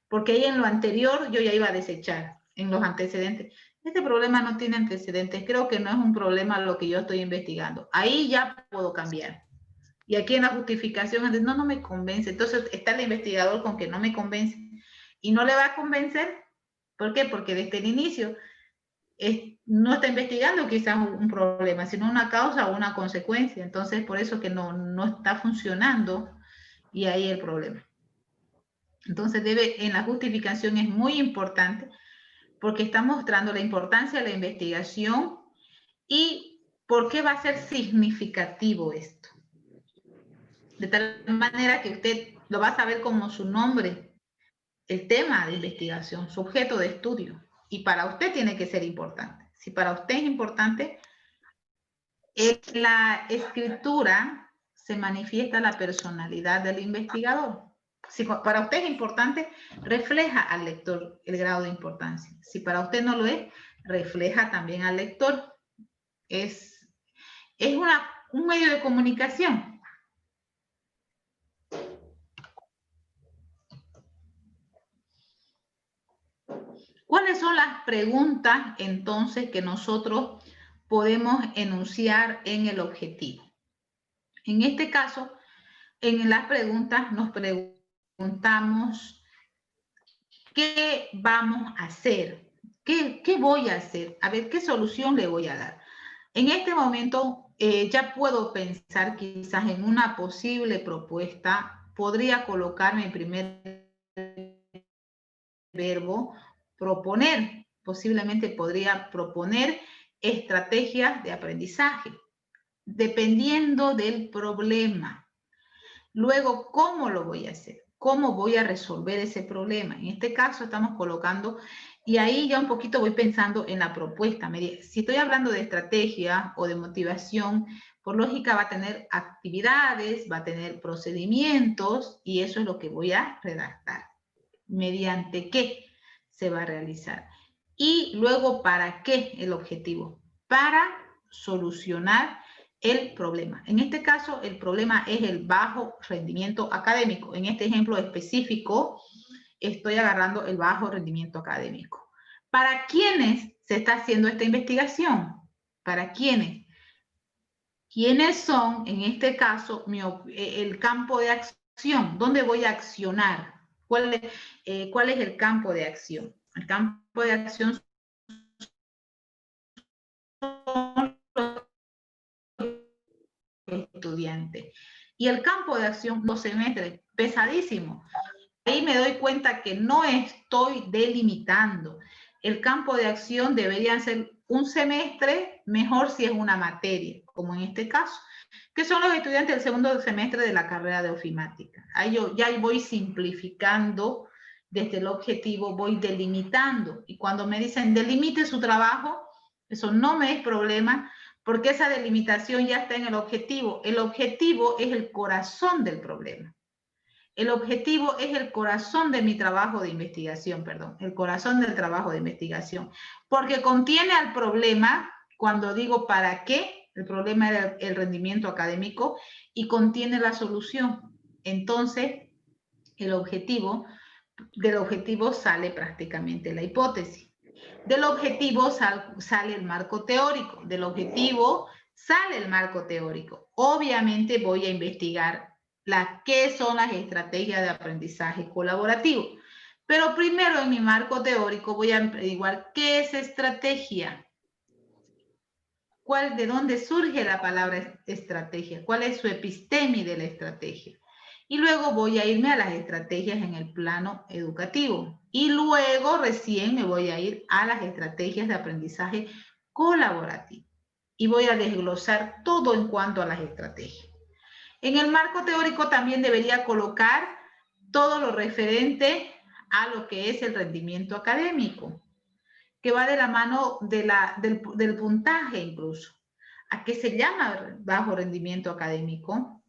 Porque ahí en lo anterior yo ya iba a desechar, en los antecedentes. Este problema no tiene antecedentes, creo que no es un problema lo que yo estoy investigando. Ahí ya puedo cambiar. Y aquí en la justificación, no me convence. Entonces está el investigador con que no me convence. Y no le va a convencer. ¿Por qué? Porque desde el inicio no está investigando quizás un problema, sino una causa o una consecuencia. Entonces, por eso que no está funcionando y ahí el problema. Entonces, en la justificación es muy importante porque está mostrando la importancia de la investigación y por qué va a ser significativo esto. De tal manera que usted lo va a saber como su nombre, el tema de investigación, su objeto de estudio. Y para usted tiene que ser importante. Si para usted es importante, en la escritura se manifiesta la personalidad del investigador. Si para usted es importante, refleja al lector el grado de importancia. Si para usted no lo es, refleja también al lector. Es un medio de comunicación. ¿Cuáles son las preguntas entonces que nosotros podemos enunciar en el objetivo? En este caso, en las preguntas nos preguntamos ¿qué vamos a hacer? ¿Qué voy a hacer? A ver, ¿qué solución le voy a dar? En este momento ya puedo pensar quizás en una posible propuesta. Podría colocarme en primer verbo proponer. Posiblemente podría proponer estrategias de aprendizaje, dependiendo del problema. Luego, ¿cómo lo voy a hacer? ¿Cómo voy a resolver ese problema? En este caso estamos colocando, y ahí ya un poquito voy pensando en la propuesta. Si estoy hablando de estrategia o de motivación, por lógica va a tener actividades, va a tener procedimientos, y eso es lo que voy a redactar. ¿Mediante qué se va a realizar? Y luego, ¿para qué el objetivo? Para solucionar el problema. En este caso, el problema es el bajo rendimiento académico. En este ejemplo específico, estoy agarrando el bajo rendimiento académico. ¿Para quiénes se está haciendo esta investigación? ¿Para quiénes? ¿Quiénes son, en este caso, el campo de acción? ¿Dónde voy a accionar? ¿Cuál es el campo de acción? El campo de acción son los estudiantes. Y el campo de acción, 2 semestres, pesadísimo. Ahí me doy cuenta que no estoy delimitando. El campo de acción debería ser un semestre, mejor si es una materia, como en este caso, que son los estudiantes del segundo semestre de la carrera de ofimática. Ahí yo ya voy simplificando desde el objetivo, voy delimitando. Y cuando me dicen delimite su trabajo, eso no me es problema, porque esa delimitación ya está en el objetivo. El objetivo es el corazón del problema. El objetivo es el corazón de mi trabajo de investigación, perdón, el corazón del trabajo de investigación, porque contiene al problema, cuando digo para qué, el problema era el rendimiento académico, y contiene la solución. Entonces, del objetivo sale prácticamente la hipótesis. Del objetivo sale el marco teórico, del objetivo sale el marco teórico. Obviamente voy a investigar qué son las estrategias de aprendizaje colaborativo. Pero primero en mi marco teórico voy a averiguar qué es estrategia. ¿De dónde surge la palabra estrategia? ¿Cuál es su episteme de la estrategia? Y luego voy a irme a las estrategias en el plano educativo. Y luego recién me voy a ir a las estrategias de aprendizaje colaborativo. Y voy a desglosar todo en cuanto a las estrategias. En el marco teórico también debería colocar todo lo referente a lo que es el rendimiento académico, que va de la mano del puntaje incluso. ¿A qué se llama bajo rendimiento académico?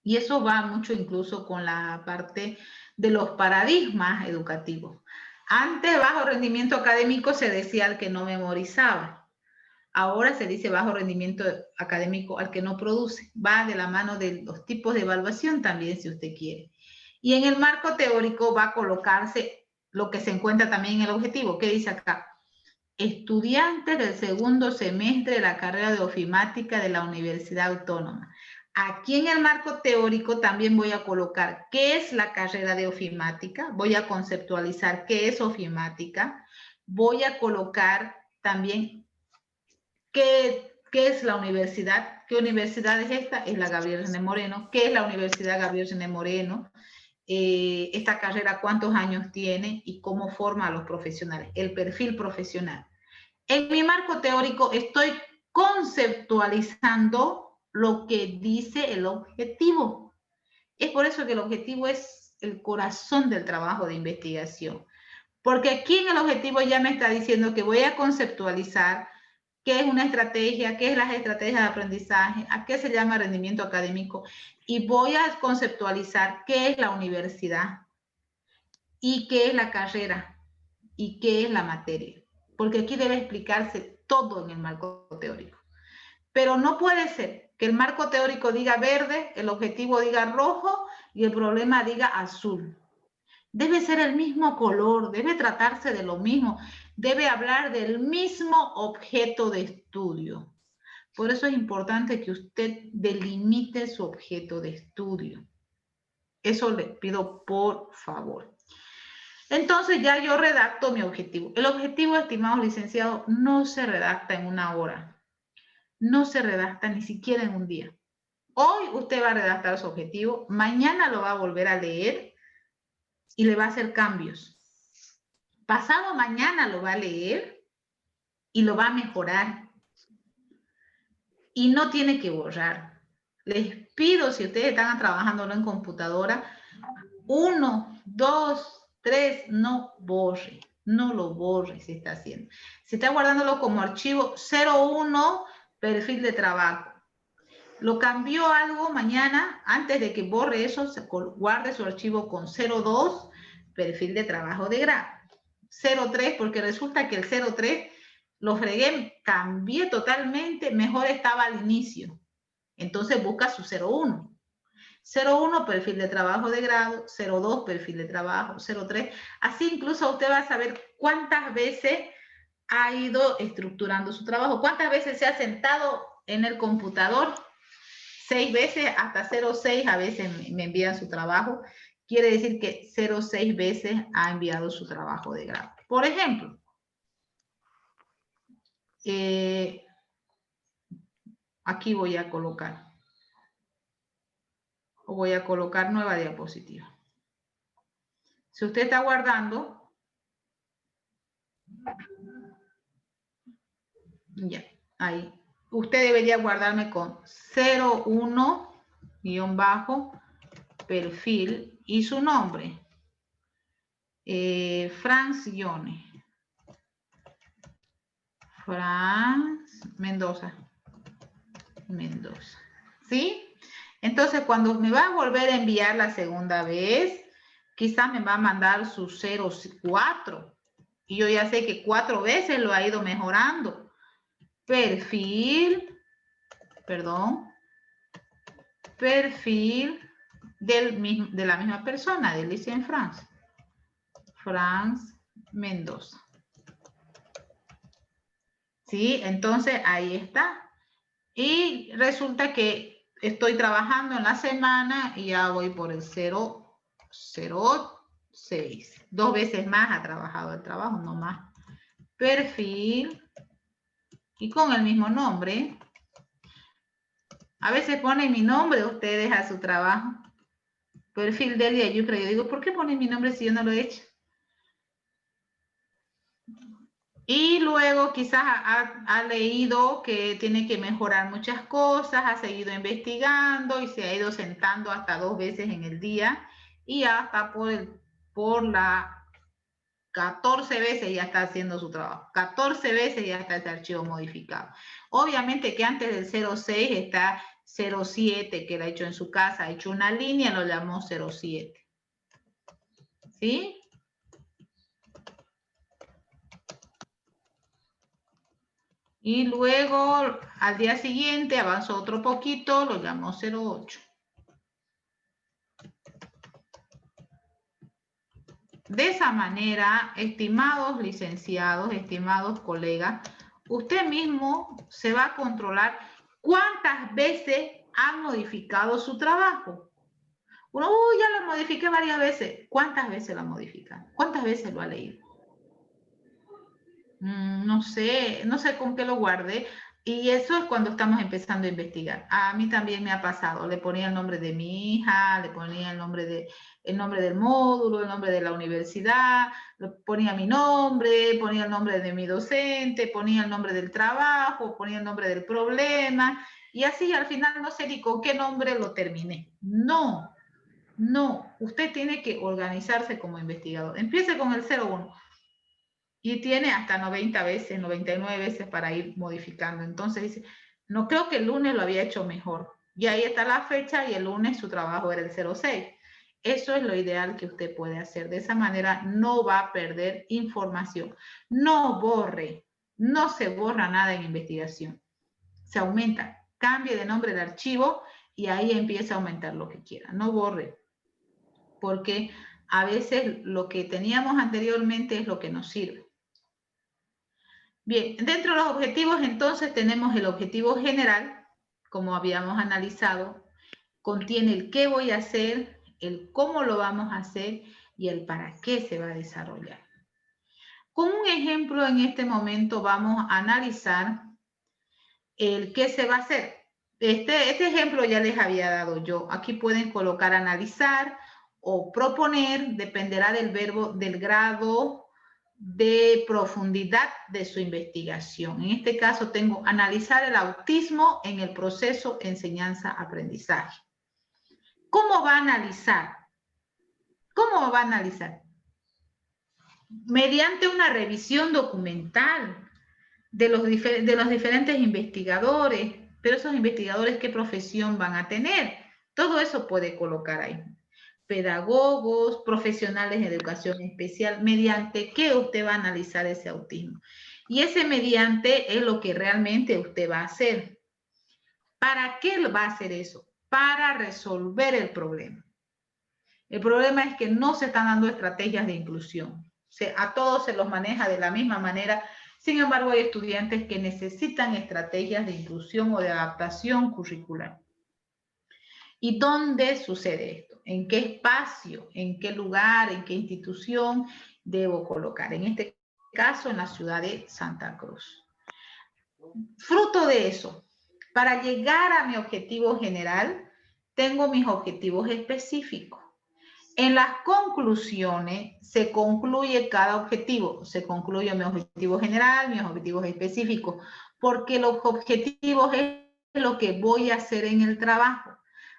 Y eso va mucho incluso con la parte de los paradigmas educativos. Antes, bajo rendimiento académico se decía al que no memorizaba. Ahora se dice bajo rendimiento académico al que no produce. Va de la mano de los tipos de evaluación también, si usted quiere. Y en el marco teórico va a colocarse lo que se encuentra también en el objetivo. ¿Qué dice acá? Estudiantes del segundo semestre de la carrera de ofimática de la Universidad Autónoma. Aquí en el marco teórico también voy a colocar qué es la carrera de ofimática. Voy a conceptualizar qué es ofimática. Voy a colocar también ¿qué es la universidad? ¿Qué universidad es esta? Es la Gabriel René Moreno. ¿Qué es la Universidad Gabriel René Moreno? Esta carrera, ¿cuántos años tiene? Y cómo forma a los profesionales, el perfil profesional. En mi marco teórico estoy conceptualizando lo que dice el objetivo. Es por eso que el objetivo es el corazón del trabajo de investigación. Porque aquí en el objetivo ya me está diciendo que voy a conceptualizar qué es una estrategia, qué es las estrategias de aprendizaje, a qué se llama rendimiento académico, y voy a conceptualizar qué es la universidad, y qué es la carrera, y qué es la materia. Porque aquí debe explicarse todo en el marco teórico. Pero no puede ser que el marco teórico diga verde, el objetivo diga rojo, y el problema diga azul. Debe ser el mismo color, debe tratarse de lo mismo, debe hablar del mismo objeto de estudio. Por eso es importante que usted delimite su objeto de estudio. Eso le pido por favor. Entonces ya yo redacto mi objetivo. El objetivo, estimados licenciados, no se redacta en una hora. No se redacta ni siquiera en un día. Hoy usted va a redactar su objetivo, mañana lo va a volver a leer y le va a hacer cambios. Pasado mañana lo va a leer y lo va a mejorar. Y no tiene que borrar. Les pido, si ustedes están trabajando en computadora, 1, 2, 3, no borre. No lo borre si está haciendo. Si está guardándolo como archivo 01, perfil de trabajo. Lo cambió algo mañana, antes de que borre eso, guarde su archivo con 02, perfil de trabajo de grado. 03, porque resulta que el 03 lo fregué, cambié totalmente, mejor estaba al inicio. Entonces busca su 01. 01, perfil de trabajo de grado, 02, perfil de trabajo, 03. Así incluso usted va a saber cuántas veces ha ido estructurando su trabajo, cuántas veces se ha sentado en el computador. 6 veces, hasta 0,6 a veces me envían su trabajo. Quiere decir que 0,6 veces ha enviado su trabajo de grado. Por ejemplo, aquí voy a colocar nueva diapositiva. Si usted está guardando, ya, ahí. Usted debería guardarme con 01_ perfil y su nombre. Franz Ione. Franz Mendoza. ¿Sí? Entonces, cuando me va a volver a enviar la segunda vez, quizás me va a mandar su 04. Y yo ya sé que 4 veces lo ha ido mejorando. Perfil de la misma persona, de Licen Franz Mendoza. ¿Sí? Entonces, ahí está. Y resulta que estoy trabajando en la semana y ya voy por el 006. 2 veces más ha trabajado el trabajo, no más. Perfil. Y con el mismo nombre. A veces ponen mi nombre ustedes a su trabajo. Perfil de Elia Yucra. Yo digo, ¿por qué ponen mi nombre si yo no lo he hecho? Y luego quizás ha leído que tiene que mejorar muchas cosas, ha seguido investigando y se ha ido sentando hasta 2 veces en el día. Y hasta por la 14 veces ya está haciendo su trabajo. 14 veces ya está este archivo modificado. Obviamente que antes del 06 está 07, que lo ha hecho en su casa. Ha hecho una línea, lo llamó 07. ¿Sí? Y luego, al día siguiente, avanzó otro poquito, lo llamó 08. De esa manera, estimados licenciados, estimados colegas, usted mismo se va a controlar cuántas veces ha modificado su trabajo. Uno, ya lo modifiqué varias veces. ¿Cuántas veces lo ha modificado? ¿Cuántas veces lo ha leído? No sé con qué lo guardé. Y eso es cuando estamos empezando a investigar. A mí también me ha pasado. Le ponía el nombre de mi hija, le ponía el nombre del módulo, el nombre de la universidad, ponía mi nombre, ponía el nombre de mi docente, ponía el nombre del trabajo, ponía el nombre del problema. Y así al final no sé ni con qué nombre lo terminé. No. Usted tiene que organizarse como investigador. Empiece con el 01. Y tiene hasta 90 veces, 99 veces para ir modificando. Entonces dice, no creo que el lunes lo había hecho mejor. Y ahí está la fecha y el lunes su trabajo era el 06. Eso es lo ideal que usted puede hacer. De esa manera no va a perder información. No borre, no se borra nada en investigación. Se aumenta, cambie de nombre del archivo y ahí empieza a aumentar lo que quiera. No borre, porque a veces lo que teníamos anteriormente es lo que nos sirve. Bien, dentro de los objetivos entonces tenemos el objetivo general, como habíamos analizado, contiene el qué voy a hacer, el cómo lo vamos a hacer y el para qué se va a desarrollar. Con un ejemplo en este momento vamos a analizar el qué se va a hacer. Este ejemplo ya les había dado yo. Aquí pueden colocar analizar o proponer, dependerá del verbo, del grado de profundidad de su investigación. En este caso tengo analizar el autismo en el proceso enseñanza-aprendizaje. ¿Cómo va a analizar? ¿Cómo va a analizar? Mediante una revisión documental de los diferentes investigadores, pero esos investigadores, ¿qué profesión van a tener? Todo eso puede colocar ahí. Pedagogos, profesionales de educación especial, mediante qué usted va a analizar ese autismo. Y ese mediante es lo que realmente usted va a hacer. ¿Para qué va a hacer eso? Para resolver el problema. El problema es que no se están dando estrategias de inclusión. A todos se los maneja de la misma manera. Sin embargo, hay estudiantes que necesitan estrategias de inclusión o de adaptación curricular. ¿Y dónde sucede esto? ¿En qué espacio? ¿En qué lugar? ¿En qué institución debo colocar? En este caso, en la ciudad de Santa Cruz. Fruto de eso, para llegar a mi objetivo general, tengo mis objetivos específicos. En las conclusiones se concluye cada objetivo. Se concluye mi objetivo general, mis objetivos específicos, porque los objetivos es lo que voy a hacer en el trabajo.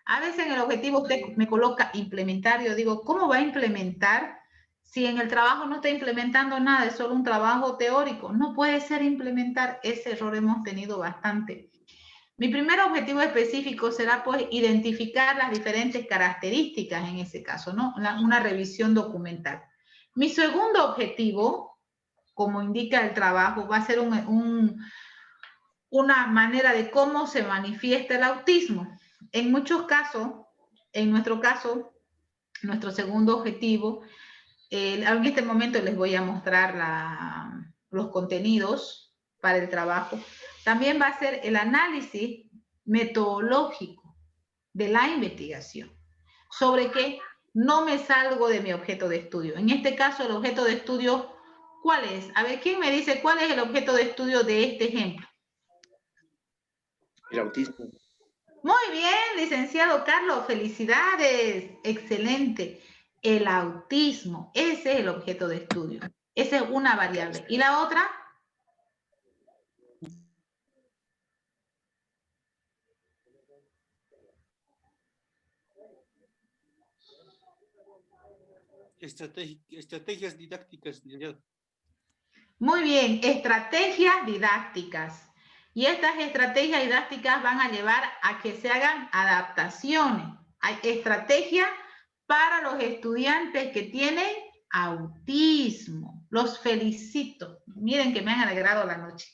A veces en el objetivo usted me coloca implementar, yo digo, ¿cómo va a implementar si en el trabajo no está implementando nada, es solo un trabajo teórico? No puede ser implementar, ese error hemos tenido bastante. Mi primer objetivo específico será pues identificar las diferentes características en ese caso, ¿no? Una revisión documental. Mi segundo objetivo, como indica el trabajo, va a ser una manera de cómo se manifiesta el autismo. En muchos casos, en nuestro caso, nuestro segundo objetivo, en este momento les voy a mostrar los contenidos para el trabajo. También va a ser el análisis metodológico de la investigación. ¿Sobre qué? No me salgo de mi objeto de estudio. En este caso, el objeto de estudio, ¿cuál es? A ver, ¿quién me dice cuál es el objeto de estudio de este ejemplo? El autismo. Muy bien, licenciado Carlos, felicidades. Excelente. El autismo, ese es el objeto de estudio. Esa es una variable. ¿Y la otra? Estrategias didácticas. Muy bien, estrategias didácticas. Y estas estrategias didácticas van a llevar a que se hagan adaptaciones. Hay estrategias para los estudiantes que tienen autismo. Los felicito. Miren que me han alegrado la noche.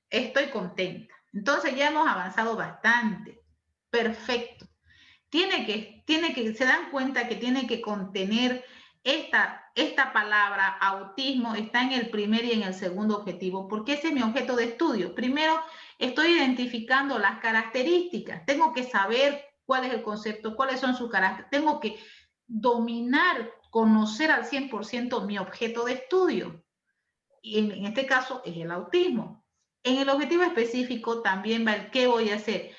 Estoy contenta. Entonces ya hemos avanzado bastante. Perfecto. Se dan cuenta que tiene que contener esta palabra, autismo, está en el primer y en el segundo objetivo, porque ese es mi objeto de estudio. Primero, estoy identificando las características. Tengo que saber cuál es el concepto, cuáles son sus características. Tengo que dominar, conocer al 100% mi objeto de estudio. Y en este caso es el autismo. En el objetivo específico también va el qué voy a hacer.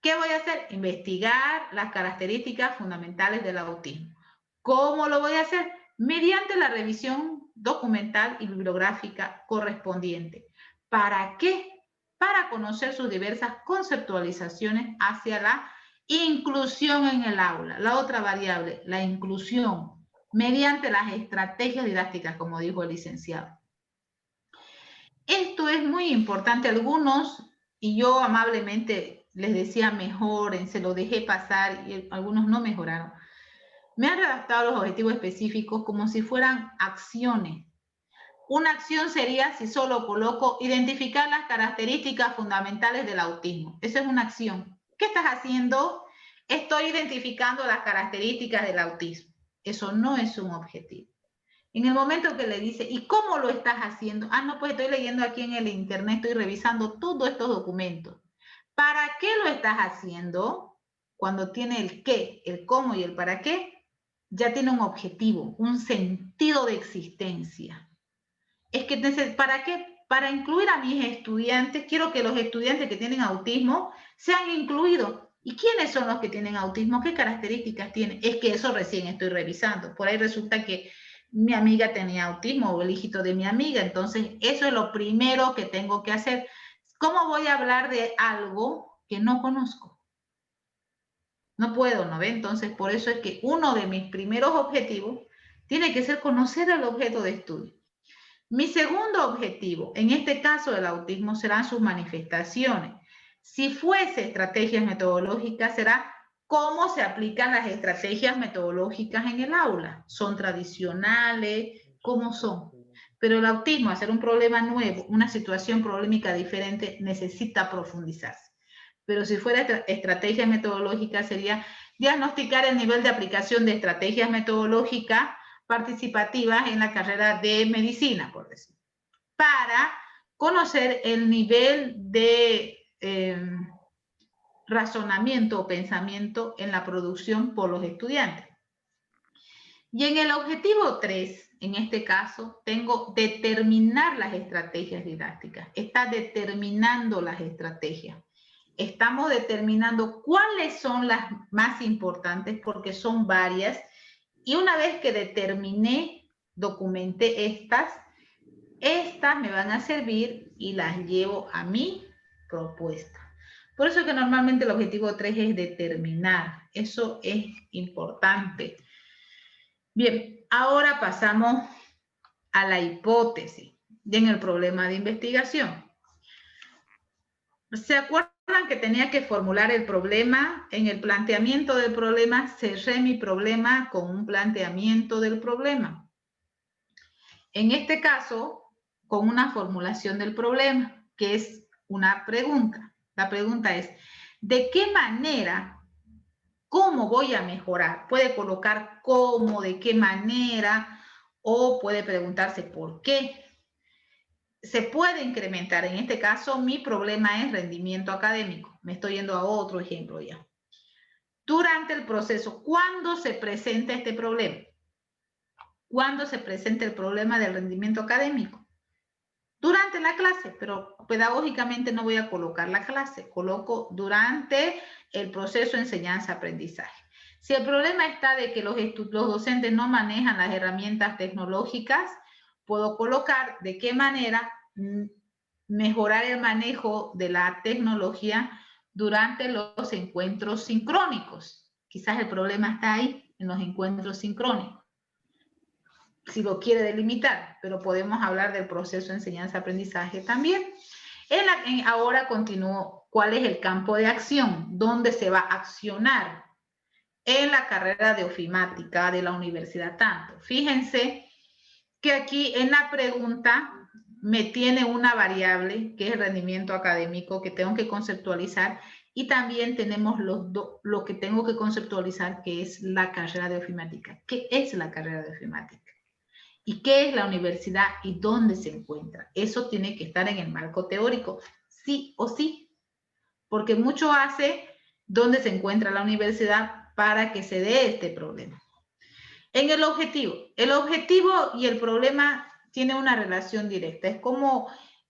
¿Qué voy a hacer? Investigar las características fundamentales del autismo. ¿Cómo lo voy a hacer? Mediante la revisión documental y bibliográfica correspondiente. ¿Para qué? Para conocer sus diversas conceptualizaciones hacia la inclusión en el aula. La otra variable, la inclusión, mediante las estrategias didácticas, como dijo el licenciado. Esto es muy importante. Algunos, y yo amablemente les decía mejoren, se lo dejé pasar y algunos no mejoraron. Me han redactado los objetivos específicos como si fueran acciones. Una acción sería, si solo coloco, identificar las características fundamentales del autismo. Esa es una acción. ¿Qué estás haciendo? Estoy identificando las características del autismo. Eso no es un objetivo. En el momento que le dice, ¿y cómo lo estás haciendo? Ah, no, pues estoy leyendo aquí en el internet, estoy revisando todos estos documentos. ¿Para qué lo estás haciendo? Cuando tiene el qué, el cómo y el para qué, ya tiene un objetivo, un sentido de existencia. Es que, ¿para qué? Para incluir a mis estudiantes, quiero que los estudiantes que tienen autismo sean incluidos. ¿Y quiénes son los que tienen autismo? ¿Qué características tienen? Es que eso recién estoy revisando. Por ahí resulta que mi amiga tenía autismo o el hijito de mi amiga. Entonces, eso es lo primero que tengo que hacer. ¿Cómo voy a hablar de algo que no conozco? No puedo, ¿no ve? Entonces, por eso es que uno de mis primeros objetivos tiene que ser conocer el objeto de estudio. Mi segundo objetivo, en este caso del autismo, serán sus manifestaciones. Si fuese estrategias metodológicas, será cómo se aplican las estrategias metodológicas en el aula. ¿Son tradicionales? ¿Cómo son? Pero el autismo, al ser un problema nuevo, una situación problemática diferente, necesita profundizarse. Pero si fuera estrategia metodológica, sería diagnosticar el nivel de aplicación de estrategias metodológicas participativas en la carrera de medicina, por decir, para conocer el nivel de razonamiento o pensamiento en la producción por los estudiantes. Y en el objetivo 3, en este caso, tengo determinar las estrategias didácticas. Está determinando las estrategias. Estamos determinando cuáles son las más importantes, porque son varias. Y una vez que determiné, documenté estas me van a servir y las llevo a mi propuesta. Por eso que normalmente el objetivo 3 es determinar. Eso es importante. Bien, ahora pasamos a la hipótesis en el problema de investigación. ¿Se acuerdan que tenía que formular el problema? En el planteamiento del problema, cerré mi problema con un planteamiento del problema. En este caso, con una formulación del problema, que es una pregunta. La pregunta es, ¿de qué manera, cómo voy a mejorar? Puede colocar cómo, de qué manera, o puede preguntarse por qué. Se puede incrementar. En este caso, mi problema es rendimiento académico. Me estoy yendo a otro ejemplo ya. Durante el proceso, ¿cuándo se presenta este problema? ¿Cuándo se presenta el problema del rendimiento académico? Durante la clase, pero pedagógicamente no voy a colocar la clase. Coloco durante el proceso de enseñanza-aprendizaje. Si el problema está de que los docentes no manejan las herramientas tecnológicas, puedo colocar de qué manera mejorar el manejo de la tecnología durante los encuentros sincrónicos. Quizás el problema está ahí, en los encuentros sincrónicos, si lo quiere delimitar, pero podemos hablar del proceso de enseñanza-aprendizaje también. Ahora continúo, ¿cuál es el campo de acción? ¿Dónde se va a accionar? En la carrera de ofimática de la Universidad Tanto. Fíjense que aquí en la pregunta me tiene una variable que es el rendimiento académico que tengo que conceptualizar y también tenemos lo que tengo que conceptualizar, que es la carrera de ofimática. ¿Qué es la carrera de ofimática? ¿Y qué es la universidad y dónde se encuentra? Eso tiene que estar en el marco teórico, sí o sí, porque mucho hace dónde se encuentra la universidad para que se dé este problema. En el objetivo y el problema tienen una relación directa. Es como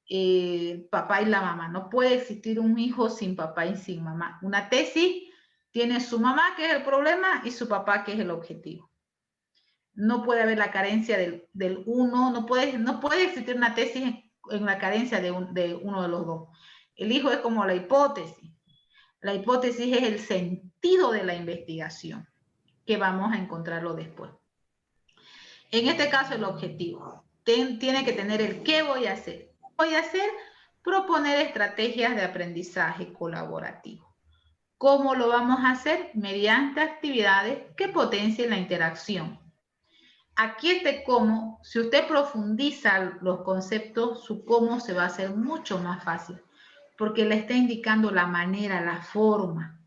el papá y la mamá. No puede existir un hijo sin papá y sin mamá. Una tesis tiene su mamá, que es el problema, y su papá, que es el objetivo. No puede haber la carencia del uno. No puede existir una tesis en la carencia de uno de los dos. El hijo es como la hipótesis. La hipótesis es el sentido de la investigación, que vamos a encontrarlo después. En este caso, el objetivo tiene que tener el qué voy a hacer. Voy a hacer proponer estrategias de aprendizaje colaborativo. ¿Cómo lo vamos a hacer? Mediante actividades que potencien la interacción. Aquí este cómo, si usted profundiza los conceptos, su cómo se va a hacer mucho más fácil, porque le está indicando la manera, la forma,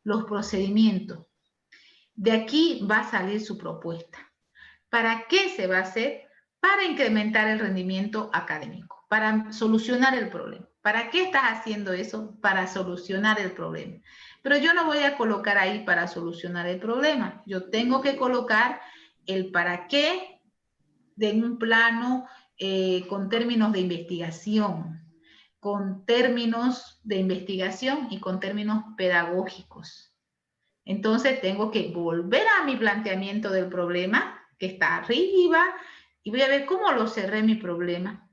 los procedimientos. De aquí va a salir su propuesta. ¿Para qué se va a hacer? Para incrementar el rendimiento académico, para solucionar el problema. ¿Para qué estás haciendo eso? Para solucionar el problema. Pero yo no voy a colocar ahí para solucionar el problema. Yo tengo que colocar el para qué de un plano con términos de investigación, y con términos pedagógicos. Entonces tengo que volver a mi planteamiento del problema, que está arriba, y voy a ver cómo lo cerré mi problema.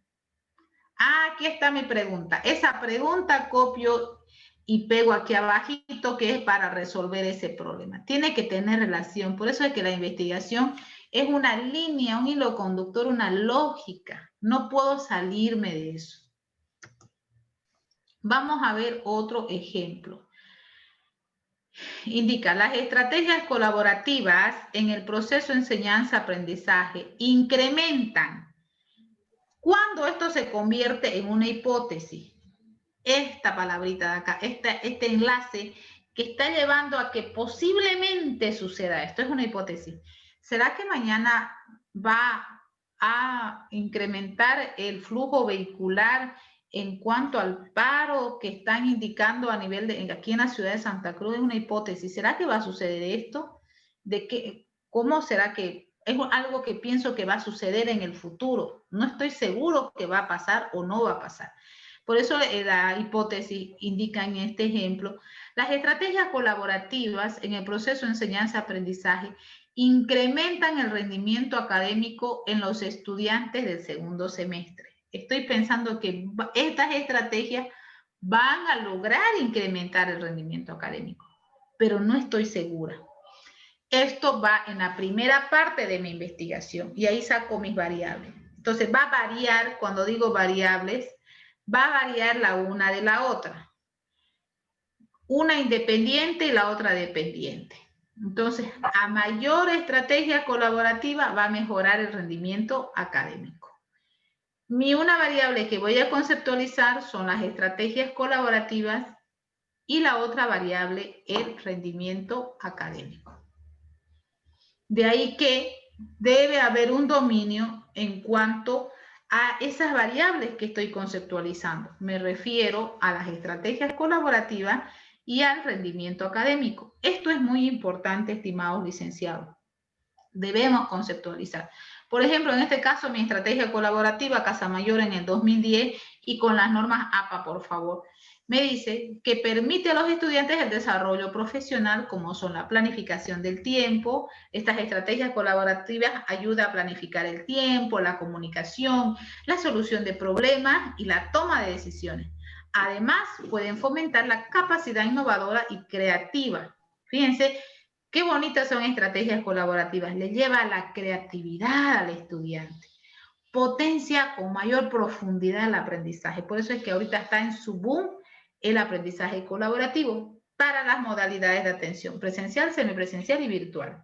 Ah, aquí está mi pregunta. Esa pregunta copio y pego aquí abajito, que es para resolver ese problema. Tiene que tener relación. Por eso es que la investigación es una línea, un hilo conductor, una lógica. No puedo salirme de eso. Vamos a ver otro ejemplo. Indica, las estrategias colaborativas en el proceso enseñanza-aprendizaje incrementan cuando esto se convierte en una hipótesis. Esta palabrita de acá, este enlace que está llevando a que posiblemente suceda esto, es una hipótesis. ¿Será que mañana va a incrementar el flujo vehicular en cuanto al paro que están indicando a nivel de aquí en la ciudad de Santa Cruz? Es una hipótesis. ¿Será que va a suceder esto? ¿Cómo será que es algo que pienso que va a suceder en el futuro? No estoy seguro que va a pasar o no va a pasar. Por eso la hipótesis indica en este ejemplo, las estrategias colaborativas en el proceso de enseñanza-aprendizaje incrementan el rendimiento académico en los estudiantes del segundo semestre. Estoy pensando que estas estrategias van a lograr incrementar el rendimiento académico, pero no estoy segura. Esto va en la primera parte de mi investigación y ahí saco mis variables. Entonces va a variar, cuando digo variables, va a variar la una de la otra. Una independiente y la otra dependiente. Entonces, a mayor estrategia colaborativa va a mejorar el rendimiento académico. Una variable que voy a conceptualizar son las estrategias colaborativas y la otra variable, el rendimiento académico. De ahí que debe haber un dominio en cuanto a esas variables que estoy conceptualizando. Me refiero a las estrategias colaborativas y al rendimiento académico. Esto es muy importante, estimados licenciados. Debemos conceptualizar. Por ejemplo, en este caso, mi estrategia colaborativa Casamayor en el 2010 y con las normas APA, por favor, me dice que permite a los estudiantes el desarrollo profesional, como son la planificación del tiempo. Estas estrategias colaborativas ayudan a planificar el tiempo, la comunicación, la solución de problemas y la toma de decisiones. Además, pueden fomentar la capacidad innovadora y creativa. Fíjense qué bonitas son estrategias colaborativas. Le lleva la creatividad al estudiante. Potencia con mayor profundidad el aprendizaje. Por eso es que ahorita está en su boom el aprendizaje colaborativo para las modalidades de atención presencial, semipresencial y virtual.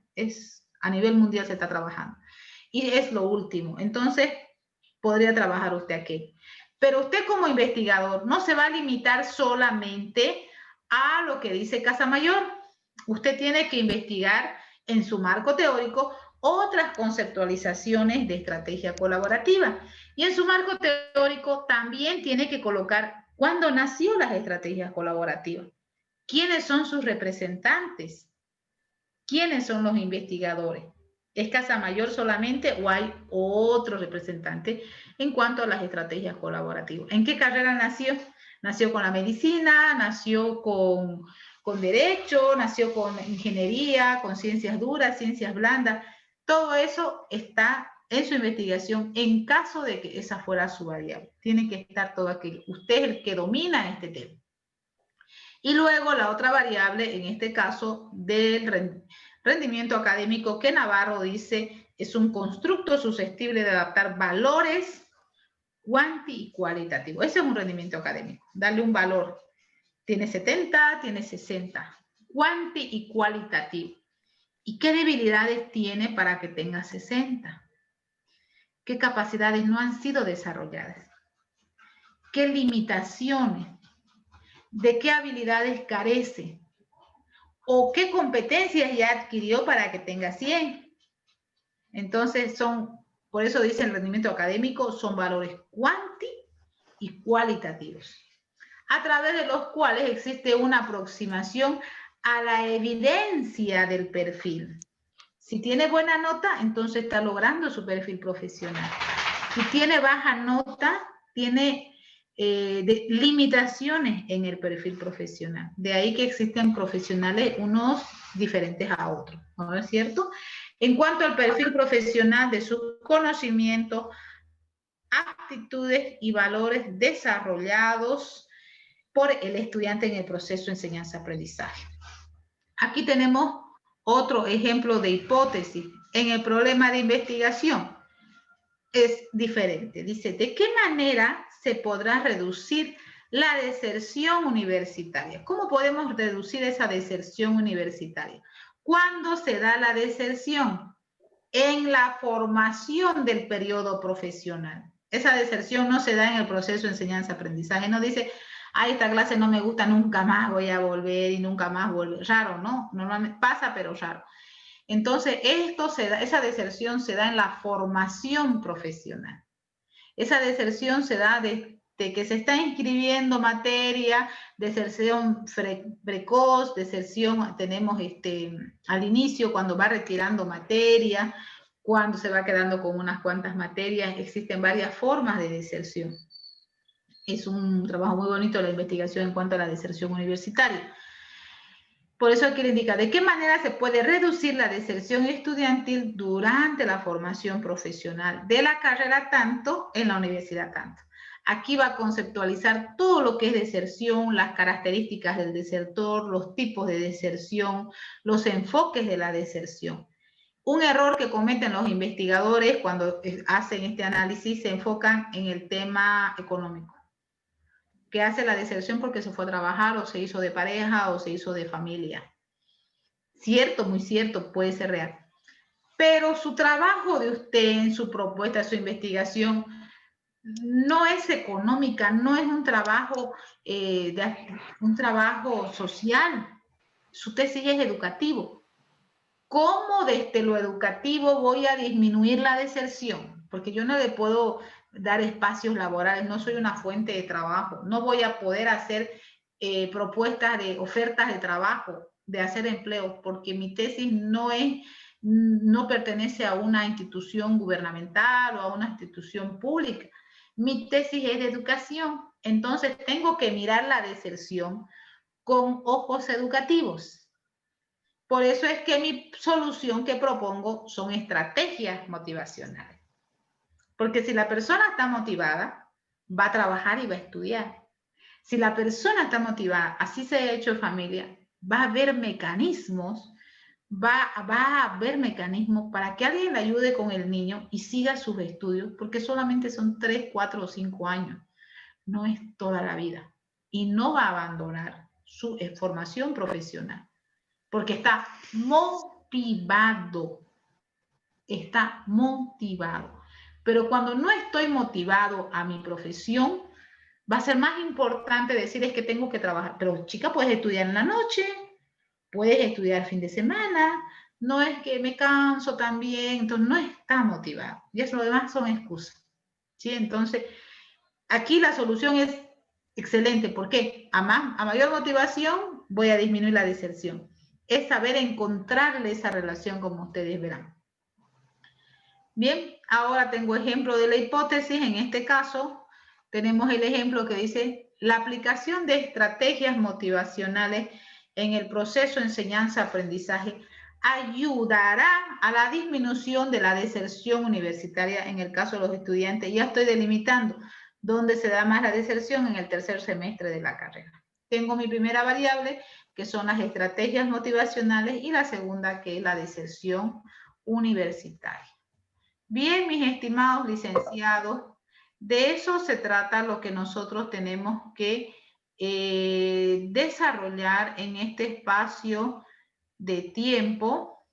A nivel mundial se está trabajando. Y es lo último. Entonces, podría trabajar usted aquí. Pero usted como investigador no se va a limitar solamente a lo que dice Casamayor. Usted tiene que investigar en su marco teórico otras conceptualizaciones de estrategia colaborativa. Y en su marco teórico también tiene que colocar cuándo nació las estrategias colaborativas, quiénes son sus representantes, quiénes son los investigadores. ¿Es Casamayor solamente o hay otros representantes en cuanto a las estrategias colaborativas? ¿En qué carrera nació? Nació con la medicina, nació con derecho, nació con ingeniería, con ciencias duras, ciencias blandas. Todo eso está en su investigación en caso de que esa fuera su variable. Tiene que estar todo aquello. Usted es el que domina este tema. Y luego la otra variable, en este caso, del rendimiento académico, que Navarro dice es un constructo susceptible de adaptar valores cuanti y cualitativo. Ese es un rendimiento académico. Darle un valor. Tiene 70, tiene 60. Cuanti y cualitativo. ¿Y qué debilidades tiene para que tenga 60? ¿Qué capacidades no han sido desarrolladas? ¿Qué limitaciones? ¿De qué habilidades carece? ¿O qué competencias ya adquirió para que tenga 100? Entonces por eso dice el rendimiento académico, son valores cuanti y cualitativos. a través de los cuales existe una aproximación a la evidencia del perfil. Si tiene buena nota, entonces está logrando su perfil profesional. Si tiene baja nota, tiene limitaciones en el perfil profesional. De ahí que existen profesionales unos diferentes a otros, ¿no es cierto? En cuanto al perfil profesional de sus conocimientos, aptitudes y valores desarrollados por el estudiante en el proceso de enseñanza-aprendizaje. Aquí tenemos otro ejemplo de hipótesis. En el problema de investigación es diferente. Dice, ¿de qué manera se podrá reducir la deserción universitaria? ¿Cómo podemos reducir esa deserción universitaria? ¿Cuándo se da la deserción? En la formación del periodo profesional. Esa deserción no se da en el proceso de enseñanza-aprendizaje. No dice, ay, esta clase no me gusta, nunca más voy a volver y nunca más volver. Raro, ¿no? Normalmente pasa, pero raro. Entonces, esa deserción se da en la formación profesional. Esa deserción se da de que se está inscribiendo materia, deserción precoz, deserción, tenemos al inicio cuando va retirando materia, cuando se va quedando con unas cuantas materias, existen varias formas de deserción. Es un trabajo muy bonito la investigación en cuanto a la deserción universitaria. Por eso aquí le indica de qué manera se puede reducir la deserción estudiantil durante la formación profesional de la carrera tanto en la universidad tanto. Aquí va a conceptualizar todo lo que es deserción, las características del desertor, los tipos de deserción, los enfoques de la deserción. Un error que cometen los investigadores cuando hacen este análisis se enfocan en el tema económico. Que hace la deserción porque se fue a trabajar o se hizo de pareja o se hizo de familia. Cierto, muy cierto, puede ser real. Pero su trabajo de usted en su propuesta, su investigación, no es económica, no es un trabajo social. Su tesis es educativo. ¿Cómo desde lo educativo voy a disminuir la deserción? Porque yo no le puedo dar espacios laborales, no soy una fuente de trabajo, no voy a poder hacer propuestas de ofertas de trabajo, de hacer empleos, porque mi tesis no pertenece a una institución gubernamental o a una institución pública. Mi tesis es de educación, entonces tengo que mirar la deserción con ojos educativos. Por eso es que mi solución que propongo son estrategias motivacionales. Porque si la persona está motivada, va a trabajar y va a estudiar. Si la persona está motivada, así se ha hecho en familia, va a haber mecanismos, para que alguien le ayude con el niño y siga sus estudios, porque solamente son 3, 4 o 5 años. No es toda la vida. Y no va a abandonar su formación profesional. Porque está motivado. Está motivado. Pero cuando no estoy motivado a mi profesión, va a ser más importante decir es que tengo que trabajar. Pero chica, puedes estudiar en la noche, puedes estudiar fin de semana, no es que me canso también, entonces no está motivado. Y eso lo demás son excusas. ¿Sí? Entonces, aquí la solución es excelente. ¿Por qué? A mayor motivación voy a disminuir la deserción. Es saber encontrarle esa relación como ustedes verán. Bien, ahora tengo ejemplo de la hipótesis. En este caso, tenemos el ejemplo que dice la aplicación de estrategias motivacionales en el proceso de enseñanza-aprendizaje ayudará a la disminución de la deserción universitaria en el caso de los estudiantes. Ya estoy delimitando dónde se da más la deserción en el tercer semestre de la carrera. Tengo mi primera variable, que son las estrategias motivacionales, y la segunda, que es la deserción universitaria. Bien, mis estimados licenciados, de eso se trata lo que nosotros tenemos que desarrollar en este espacio de tiempo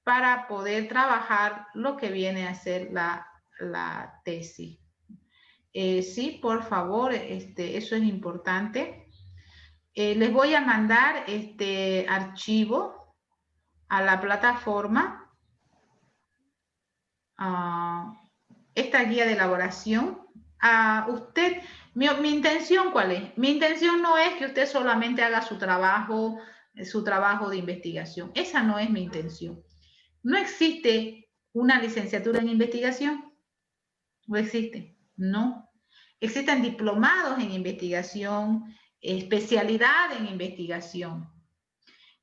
para poder trabajar lo que viene a ser la tesis. Sí, por favor, eso es importante. Les voy a mandar este archivo a la plataforma. Esta guía de elaboración usted, mi intención, ¿cuál es? Mi intención no es que usted solamente haga su trabajo de investigación. Esa no es mi intención. No existe una licenciatura en investigación. ¿No existe? No. Existen diplomados en investigación, especialidad en investigación.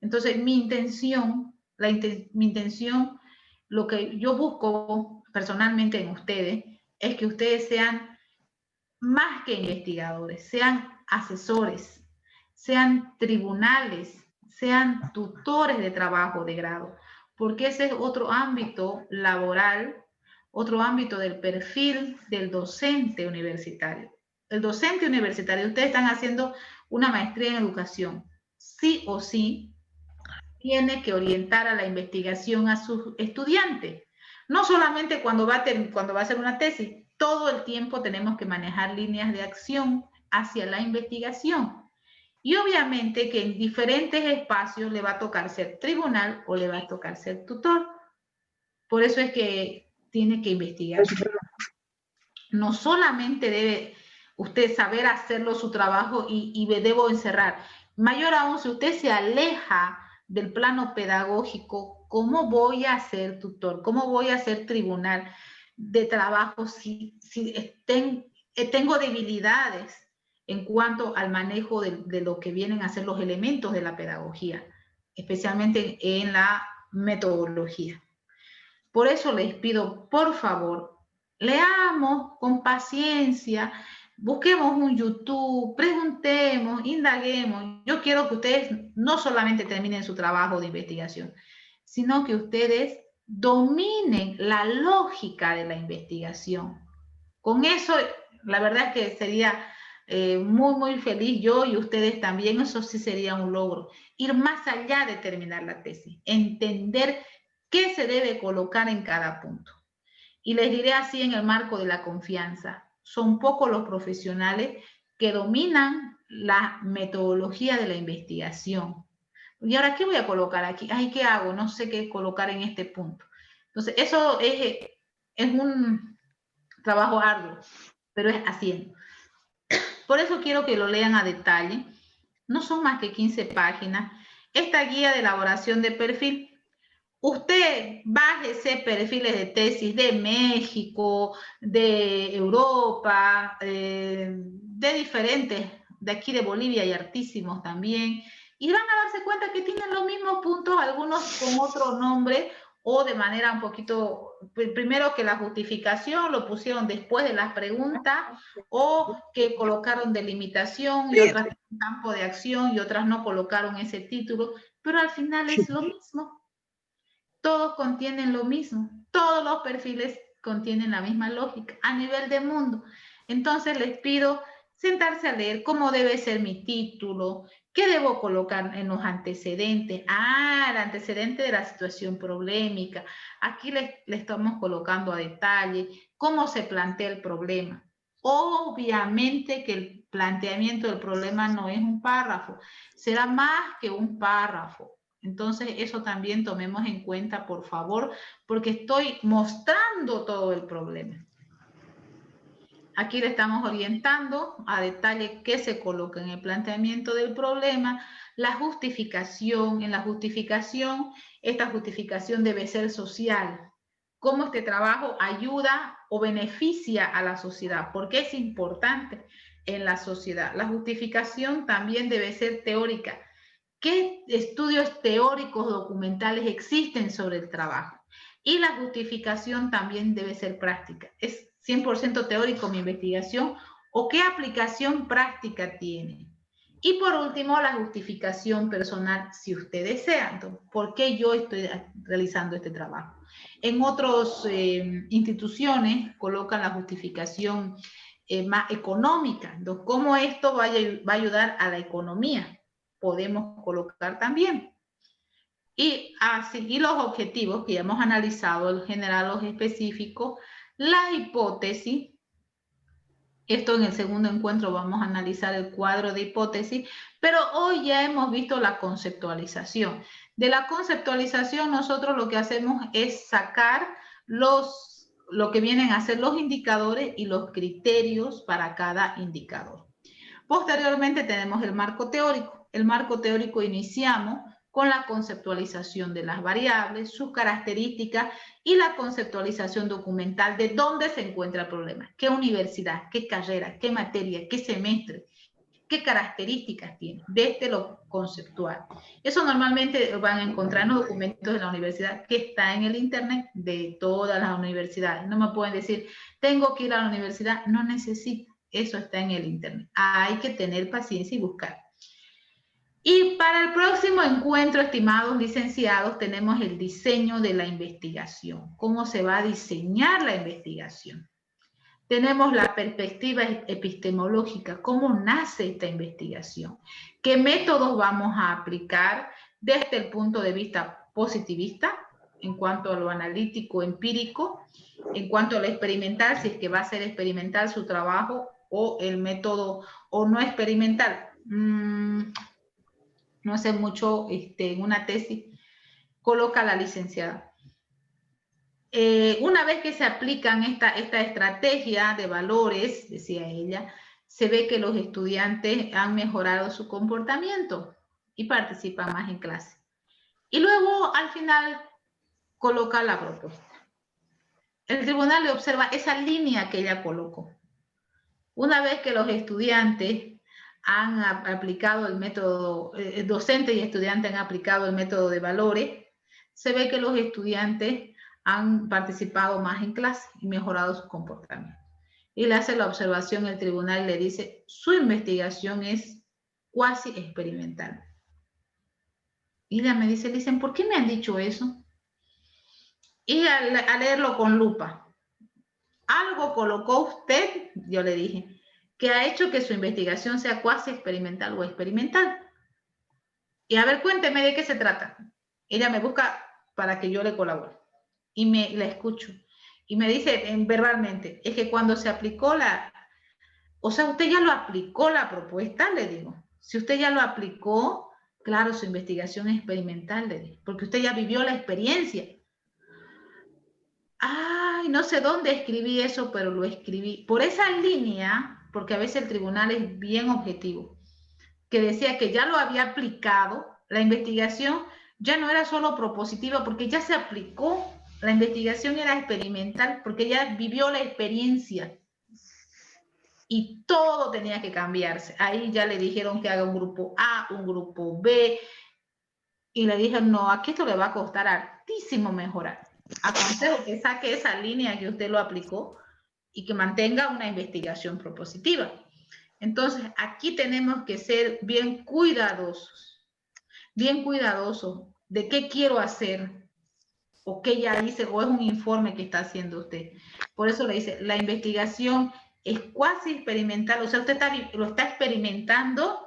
Entonces, mi intención, lo que yo busco personalmente en ustedes, es que ustedes sean más que investigadores, sean asesores, sean tribunales, sean tutores de trabajo de grado, porque ese es otro ámbito laboral, otro ámbito del perfil del docente universitario. El docente universitario, ustedes están haciendo una maestría en educación, sí o sí, tiene que orientar a la investigación a sus estudiantes. No solamente cuando va a hacer una tesis, todo el tiempo tenemos que manejar líneas de acción hacia la investigación. Y obviamente que en diferentes espacios le va a tocar ser tribunal o le va a tocar ser tutor. Por eso es que tiene que investigar. No solamente debe usted saber hacerlo su trabajo y debo encerrar. Mayor aún, si usted se aleja del plano pedagógico, ¿cómo voy a ser tutor? ¿Cómo voy a ser tribunal de trabajo si tengo debilidades en cuanto al manejo de lo que vienen a ser los elementos de la pedagogía, especialmente en la metodología? Por eso les pido, por favor, leamos con paciencia, busquemos un YouTube, preguntemos, indaguemos. Yo quiero que ustedes no solamente terminen su trabajo de investigación, sino que ustedes dominen la lógica de la investigación. Con eso, la verdad es que sería muy, muy feliz yo y ustedes también. Eso sí sería un logro. Ir más allá de terminar la tesis, entender qué se debe colocar en cada punto. Y les diré así en el marco de la confianza. Son pocos los profesionales que dominan la metodología de la investigación. ¿Y ahora qué voy a colocar aquí? Ay, ¿qué hago? No sé qué colocar en este punto. Entonces, eso es un trabajo arduo, pero es haciendo. Por eso quiero que lo lean a detalle. No son más que 15 páginas. Esta guía de elaboración de perfil, usted bájese perfiles de tesis de México, de Europa, de diferentes, de aquí de Bolivia hay hartísimos también, y van a darse cuenta que tienen los mismos puntos, algunos con otro nombre o de manera un poquito, primero que la justificación lo pusieron después de las preguntas, o que colocaron delimitación y otras en campo de acción y otras no colocaron ese título, pero al final es lo mismo. Todos contienen lo mismo, todos los perfiles contienen la misma lógica a nivel de mundo. Entonces les pido sentarse a leer cómo debe ser mi título, qué debo colocar en los antecedentes. El antecedente de la situación problemática. Aquí le estamos colocando a detalle cómo se plantea el problema. Obviamente que el planteamiento del problema no es un párrafo, será más que un párrafo. Entonces, eso también tomemos en cuenta, por favor, porque estoy mostrando todo el problema. Aquí le estamos orientando a detalle qué se coloca en el planteamiento del problema, la justificación. En la justificación, esta justificación debe ser social. Cómo este trabajo ayuda o beneficia a la sociedad, porque es importante en la sociedad. La justificación también debe ser teórica. ¿Qué estudios teóricos documentales existen sobre el trabajo? Y la justificación también debe ser práctica. ¿Es 100% teórico mi investigación o qué aplicación práctica tiene? Y por último, la justificación personal, si usted desea. Entonces, ¿por qué yo estoy realizando este trabajo? En otras instituciones colocan la justificación más económica. Entonces, ¿cómo esto va a ayudar a la economía? Podemos colocar también. Y así, los objetivos que ya hemos analizado, el general, los específicos, la hipótesis. Esto en el segundo encuentro vamos a analizar el cuadro de hipótesis, pero hoy ya hemos visto la conceptualización. De la conceptualización nosotros lo que hacemos es sacar los lo que vienen a ser los indicadores y los criterios para cada indicador. Posteriormente tenemos el marco teórico. El marco teórico iniciamos con la conceptualización de las variables, sus características y la conceptualización documental de dónde se encuentra el problema, qué universidad, qué carrera, qué materia, qué semestre, qué características tiene, desde lo conceptual. Eso normalmente van a encontrar en los documentos de la universidad que está en el internet de todas las universidades. No me pueden decir, tengo que ir a la universidad, no necesito, eso está en el internet. Hay que tener paciencia y buscar. Y para el próximo encuentro, estimados licenciados, tenemos el diseño de la investigación. ¿Cómo se va a diseñar la investigación? Tenemos la perspectiva epistemológica, cómo nace esta investigación, qué métodos vamos a aplicar desde el punto de vista positivista, en cuanto a lo analítico, empírico, en cuanto a lo experimental, si es que va a ser experimental su trabajo, o el método, o no experimental. No sé mucho, en una tesis, coloca la licenciada. Una vez que se aplican esta estrategia de valores, decía ella, se ve que los estudiantes han mejorado su comportamiento y participan más en clase. Y luego, al final, coloca la propuesta. El tribunal le observa esa línea que ella colocó. Una vez que los estudiantes han aplicado el método, docentes y estudiantes han aplicado el método de valores, se ve que los estudiantes han participado más en clase y mejorado su comportamiento. Y le hace la observación el tribunal y le dice, su investigación es cuasi experimental. Y ella me dice, dicen, ¿por qué me han dicho eso? Y al leerlo con lupa, algo colocó usted, yo le dije, que ha hecho que su investigación sea cuasi experimental o experimental. Y a ver, cuénteme de qué se trata. Ella me busca para que yo le colabore. Y la escucho. Y me dice verbalmente, es que cuando se aplicó o sea, usted ya lo aplicó la propuesta, le digo. Si usted ya lo aplicó, claro, su investigación es experimental, le digo, porque usted ya vivió la experiencia. Ay, no sé dónde escribí eso, pero lo escribí. Por esa línea, porque a veces el tribunal es bien objetivo, que decía que ya lo había aplicado, la investigación ya no era solo propositiva, porque ya se aplicó, la investigación era experimental, porque ya vivió la experiencia y todo tenía que cambiarse. Ahí ya le dijeron que haga un grupo A, un grupo B, y le dijeron, no, aquí esto le va a costar hartísimo mejorar. Aconsejo que saque esa línea que usted lo aplicó y que mantenga una investigación propositiva. Entonces, aquí tenemos que ser bien cuidadosos de qué quiero hacer, o qué ya hice, o es un informe que está haciendo usted. Por eso le dice, la investigación es cuasi experimental, o sea, usted lo está experimentando,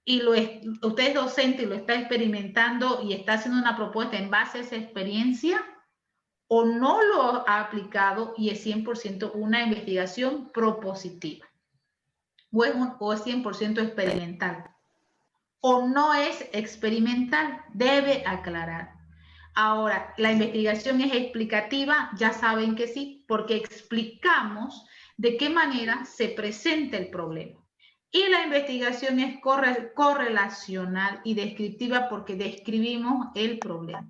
y usted es docente y lo está experimentando y está haciendo una propuesta en base a esa experiencia, o no lo ha aplicado y es 100% una investigación propositiva, o es 100% experimental, o no es experimental, debe aclarar. Ahora, la investigación es explicativa, ya saben que sí, porque explicamos de qué manera se presenta el problema. Y la investigación es correlacional y descriptiva porque describimos el problema.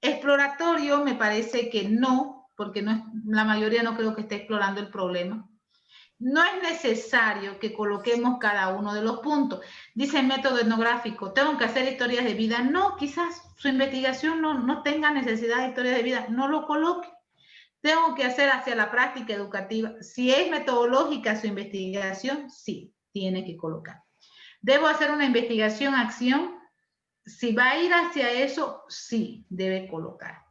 Exploratorio me parece que no, porque la mayoría no creo que esté explorando el problema. No es necesario que coloquemos cada uno de los puntos. Dice el método etnográfico, tengo que hacer historias de vida. No, quizás su investigación no tenga necesidad de historias de vida, no lo coloque. Tengo que hacer hacia la práctica educativa. Si es metodológica su investigación, sí, tiene que colocar. ¿Debo hacer una investigación-acción? Si va a ir hacia eso, sí, debe colocar.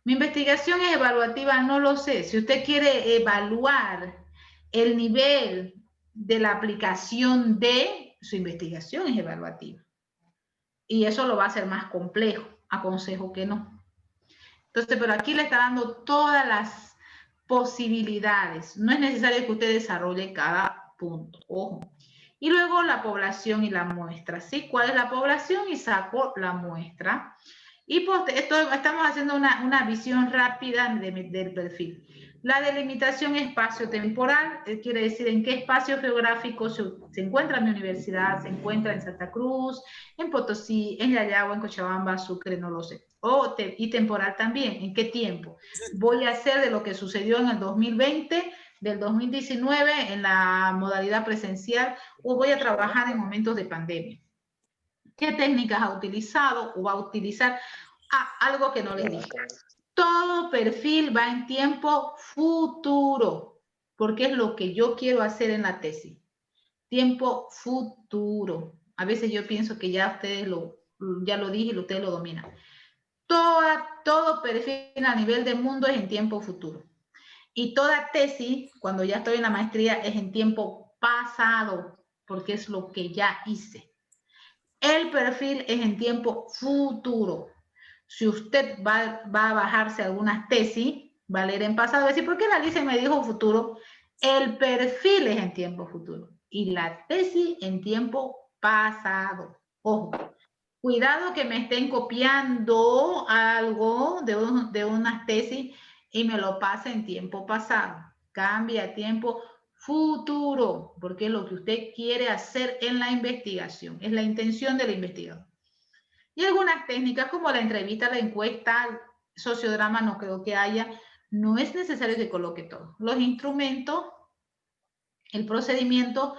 Mi investigación es evaluativa, no lo sé. Si usted quiere evaluar el nivel de la aplicación de su investigación, es evaluativa. Y eso lo va a hacer más complejo. Aconsejo que no. Entonces, pero aquí le está dando todas las posibilidades. No es necesario que usted desarrolle cada punto. Ojo. Y luego la población y la muestra, ¿sí? ¿Cuál es la población? Y saco la muestra. Y pues estamos haciendo una visión rápida del perfil. La delimitación espacio-temporal quiere decir en qué espacio geográfico se encuentra mi universidad, se encuentra en Santa Cruz, en Potosí, en Yayagua, en Cochabamba, Sucre, no lo sé. Y temporal también, ¿en qué tiempo? Voy a hacer de lo que sucedió en el 2020, del 2019 en la modalidad presencial, o voy a trabajar en momentos de pandemia. ¿Qué técnicas ha utilizado o va a utilizar? Algo que no les dije. Todo perfil va en tiempo futuro, porque es lo que yo quiero hacer en la tesis. Tiempo futuro. A veces yo pienso que ya ustedes ya lo dije y ustedes lo dominan. Todo perfil a nivel del mundo es en tiempo futuro. Y toda tesis, cuando ya estoy en la maestría, es en tiempo pasado, porque es lo que ya hice. El perfil es en tiempo futuro. Si usted va a bajarse algunas tesis, va a leer en pasado, va a decir, ¿por qué la Alicia me dijo futuro? El perfil es en tiempo futuro y la tesis en tiempo pasado. Ojo, cuidado que me estén copiando algo de unas tesis y me lo pase en tiempo pasado. Cambia a tiempo futuro, porque es lo que usted quiere hacer en la investigación, es la intención de la investigación. Y algunas técnicas como la entrevista, la encuesta, sociodrama, no creo que haya, no es necesario que coloque todo. Los instrumentos, el procedimiento.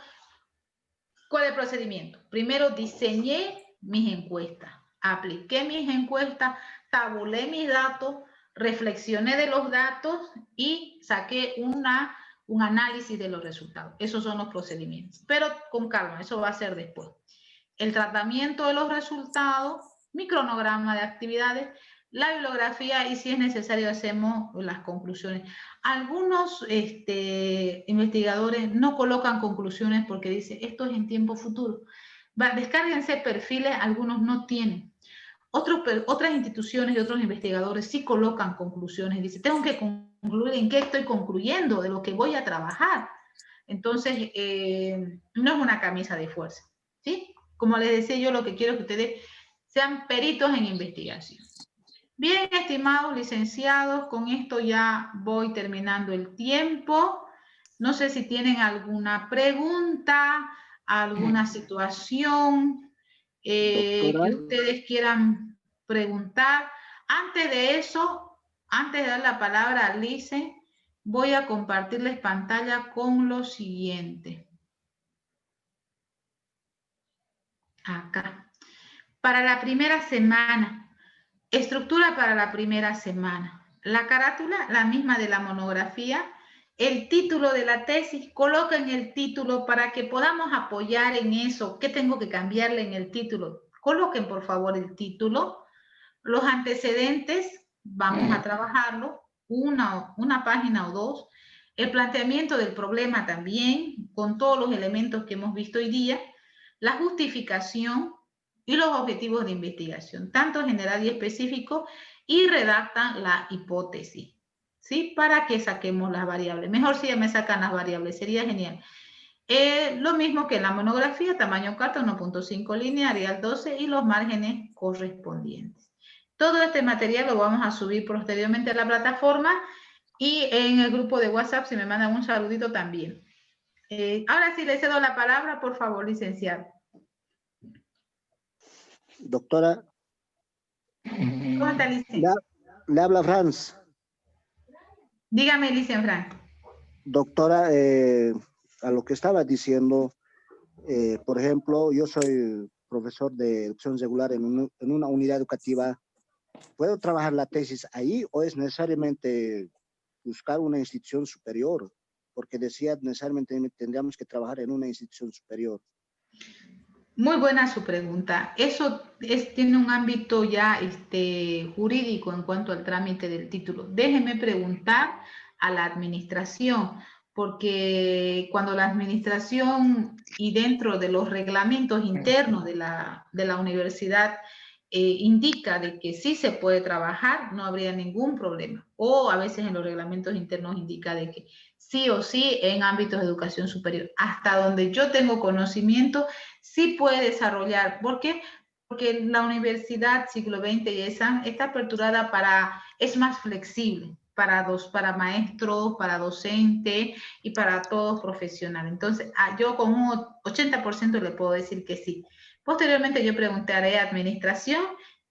¿Cuál es el procedimiento? Primero diseñé mis encuestas, apliqué mis encuestas, tabulé mis datos, reflexioné de los datos y saqué un análisis de los resultados. Esos son los procedimientos. Pero con calma, eso va a ser después. El tratamiento de los resultados, mi cronograma de actividades, la bibliografía y si es necesario hacemos las conclusiones. Algunos investigadores no colocan conclusiones porque dicen esto es en tiempo futuro. Descárguense perfiles, algunos no tienen. Otras instituciones y otros investigadores sí colocan conclusiones. Dicen, tengo que concluir en qué estoy concluyendo, de lo que voy a trabajar. Entonces, no es una camisa de fuerza, ¿sí? Como les decía yo, lo que quiero es que ustedes sean peritos en investigación. Bien, estimados licenciados, con esto ya voy terminando el tiempo. No sé si tienen alguna pregunta, alguna situación que ustedes quieran preguntar. Antes de eso, antes de dar la palabra a Lice, voy a compartirles pantalla con lo siguiente. Acá. Para la primera semana, estructura para la primera semana. La carátula, la misma de la monografía, el título de la tesis, coloquen el título para que podamos apoyar en eso. ¿Qué tengo que cambiarle en el título? Coloquen por favor el título. Los antecedentes, vamos a trabajarlo, una página o dos. El planteamiento del problema también, con todos los elementos que hemos visto hoy día. La justificación y los objetivos de investigación, tanto general y específico, y redactan la hipótesis, ¿sí? Para que saquemos las variables. Mejor si ya me sacan las variables, sería genial. Lo mismo que en la monografía, tamaño carta 1.5 lineal 12 y los márgenes correspondientes. Todo este material lo vamos a subir posteriormente a la plataforma y en el grupo de WhatsApp, si me mandan un saludito también. Ahora sí le cedo la palabra, por favor, licenciado. Doctora. ¿Cómo está, licenciado? Le habla Franz. Dígame, licenciado Franz. Doctora, a lo que estaba diciendo, por ejemplo, yo soy profesor de educación regular en una unidad educativa. ¿Puedo trabajar la tesis ahí o es necesariamente buscar una institución superior? Porque decía, necesariamente tendríamos que trabajar en una institución superior. Muy buena su pregunta. Eso tiene un ámbito ya jurídico en cuanto al trámite del título. Déjeme preguntar a la administración, porque cuando la administración y dentro de los reglamentos internos de la universidad indica de que sí se puede trabajar, no habría ningún problema. O a veces en los reglamentos internos indica de que sí o sí en ámbitos de educación superior. Hasta donde yo tengo conocimiento, sí puede desarrollar. ¿Por qué? Porque la universidad siglo XX y está aperturada es más flexible para maestros, para docentes y para todos profesionales. Entonces, yo con un 80% le puedo decir que sí. Posteriormente yo preguntaré a administración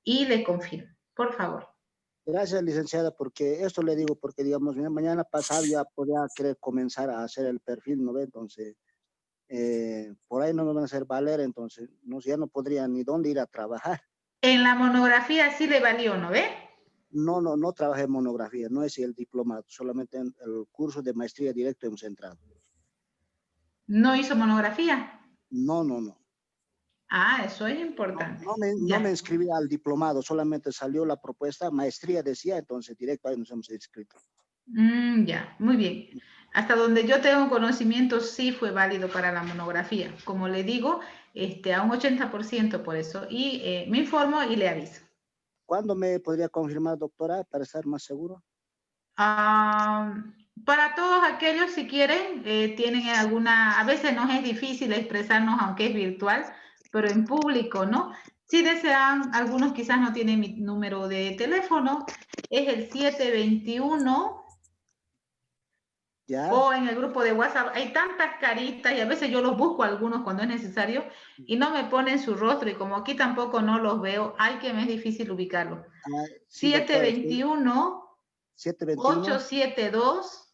y le confirmo. Por favor. Gracias, licenciada, porque esto le digo, porque digamos, mañana pasado ya podría querer comenzar a hacer el perfil, ¿no ve? Entonces, por ahí no me van a hacer valer, entonces ya no podría ni dónde ir a trabajar. En la monografía sí le valió, ¿no ve? No trabajé en monografía, no es el diplomado, solamente en el curso de maestría directo hemos entrado. ¿No hizo monografía? No. Ah, eso es importante. No me inscribí al diplomado, solamente salió la propuesta, maestría decía, entonces directo ahí nos hemos inscrito. Ya, muy bien. Hasta donde yo tengo conocimiento, sí fue válido para la monografía. Como le digo, a un 80% por eso. Y me informo y le aviso. ¿Cuándo me podría confirmar, doctora, para estar más seguro? Para todos aquellos, si quieren, tienen a veces nos es difícil expresarnos, aunque es virtual, pero en público, ¿no? Si desean, algunos quizás no tienen mi número de teléfono, es el 721. ¿Ya? O en el grupo de WhatsApp hay tantas caritas y a veces yo los busco algunos cuando es necesario y no me ponen su rostro y como aquí tampoco no los veo, que me es difícil ubicarlo. Sí, 721 872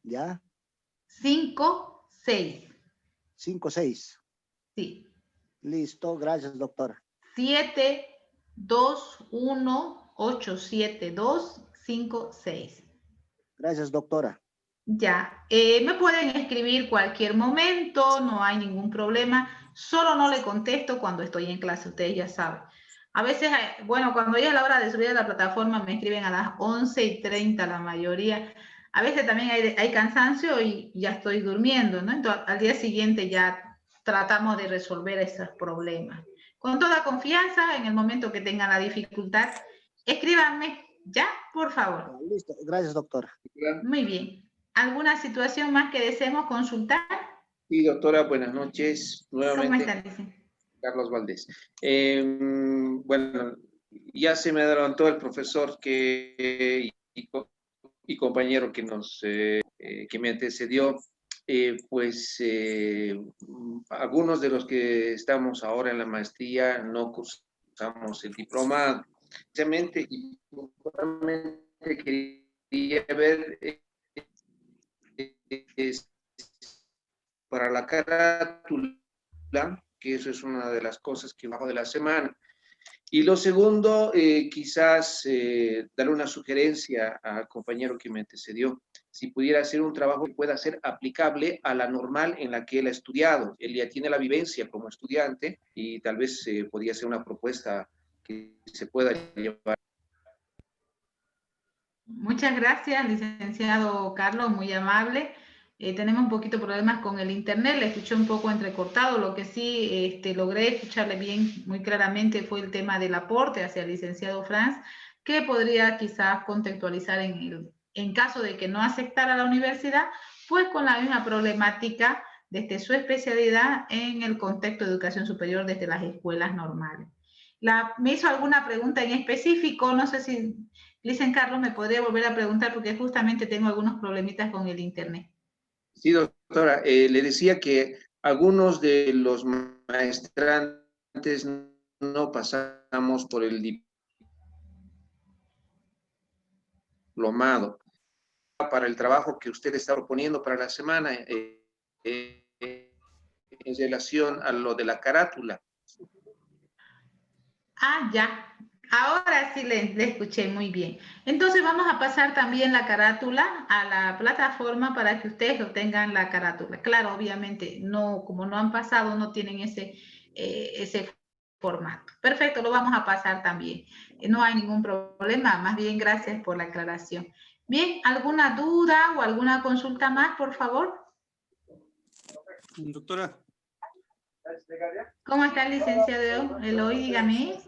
¿ya? 56. 56. Sí. Listo, gracias, doctora. 721 872 56. Gracias, doctora. Ya, me pueden escribir cualquier momento, no hay ningún problema, solo no le contesto cuando estoy en clase, ustedes ya saben. A veces, bueno, cuando ya es la hora de subir a la plataforma me escriben a las 11:30 la mayoría. A veces también hay cansancio y ya estoy durmiendo, ¿no? Entonces, al día siguiente ya tratamos de resolver esos problemas. Con toda confianza, en el momento que tengan la dificultad, escríbanme, ¿ya? Por favor. Listo, gracias, doctora. Muy bien. ¿Alguna situación más que deseemos consultar? Sí, doctora, buenas noches. Nuevamente. ¿Cómo está, licenciado? Carlos Valdés. Bueno, ya se me adelantó el profesor y compañero que me antecedió. Algunos de los que estamos ahora en la maestría no cursamos el diplomado. Precisamente, y quería ver para la carátula, que eso es una de las cosas que bajo de la semana. Y lo segundo, quizás darle una sugerencia al compañero que me antecedió, si pudiera hacer un trabajo que pueda ser aplicable a la normal en la que él ha estudiado. Él ya tiene la vivencia como estudiante y tal vez podría ser una propuesta que se pueda llevar. Muchas gracias, licenciado Carlos, muy amable. Tenemos un poquito de problemas con el internet, le escuché un poco entrecortado, lo que sí logré escucharle bien, muy claramente, fue el tema del aporte hacia el licenciado Franz, que podría quizás contextualizar en caso de que no aceptara la universidad, pues con la misma problemática desde su especialidad en el contexto de educación superior desde las escuelas normales. Me hizo alguna pregunta en específico, no sé si, licenciado Carlos, me podría volver a preguntar porque justamente tengo algunos problemitas con el internet. Sí, doctora, le decía que algunos de los maestrantes no pasamos por el diplomado. Para el trabajo que usted está proponiendo para la semana en relación a lo de la carátula. Ya. Ahora sí le escuché muy bien. Entonces vamos a pasar también la carátula a la plataforma para que ustedes obtengan la carátula. Claro, obviamente, como no han pasado, no tienen ese formato. Perfecto, lo vamos a pasar también. No hay ningún problema, más bien gracias por la aclaración. Bien, ¿alguna duda o alguna consulta más, por favor? Doctora. ¿Cómo está el licenciado Eloy? Dígame.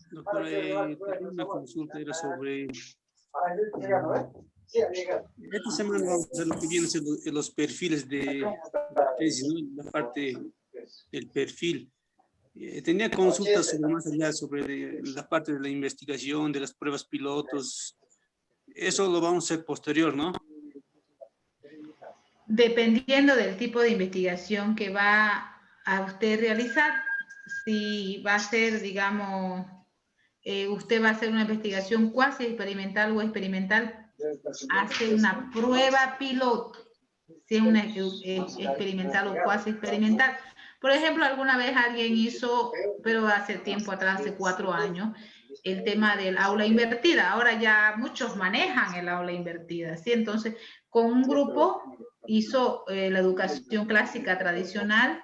Doctora, una consulta era sobre... Esta semana vamos a hacer lo que viene a ser los perfiles de tesis, ¿no? La parte del perfil. Tenía consultas sobre más allá, sobre la parte de la investigación, de las pruebas pilotos. eso lo vamos a hacer posterior, ¿no? Dependiendo del tipo de investigación que va a usted realizar, si va a ser, digamos, usted va a hacer una investigación cuasi experimental o experimental, hace una prueba piloto, si es una experimental o cuasi experimental. Por ejemplo, alguna vez alguien hizo, pero hace tiempo atrás, hace 4 años, el tema del aula invertida. Ahora ya muchos manejan el aula invertida, ¿sí? Entonces, con un grupo hizo la educación clásica tradicional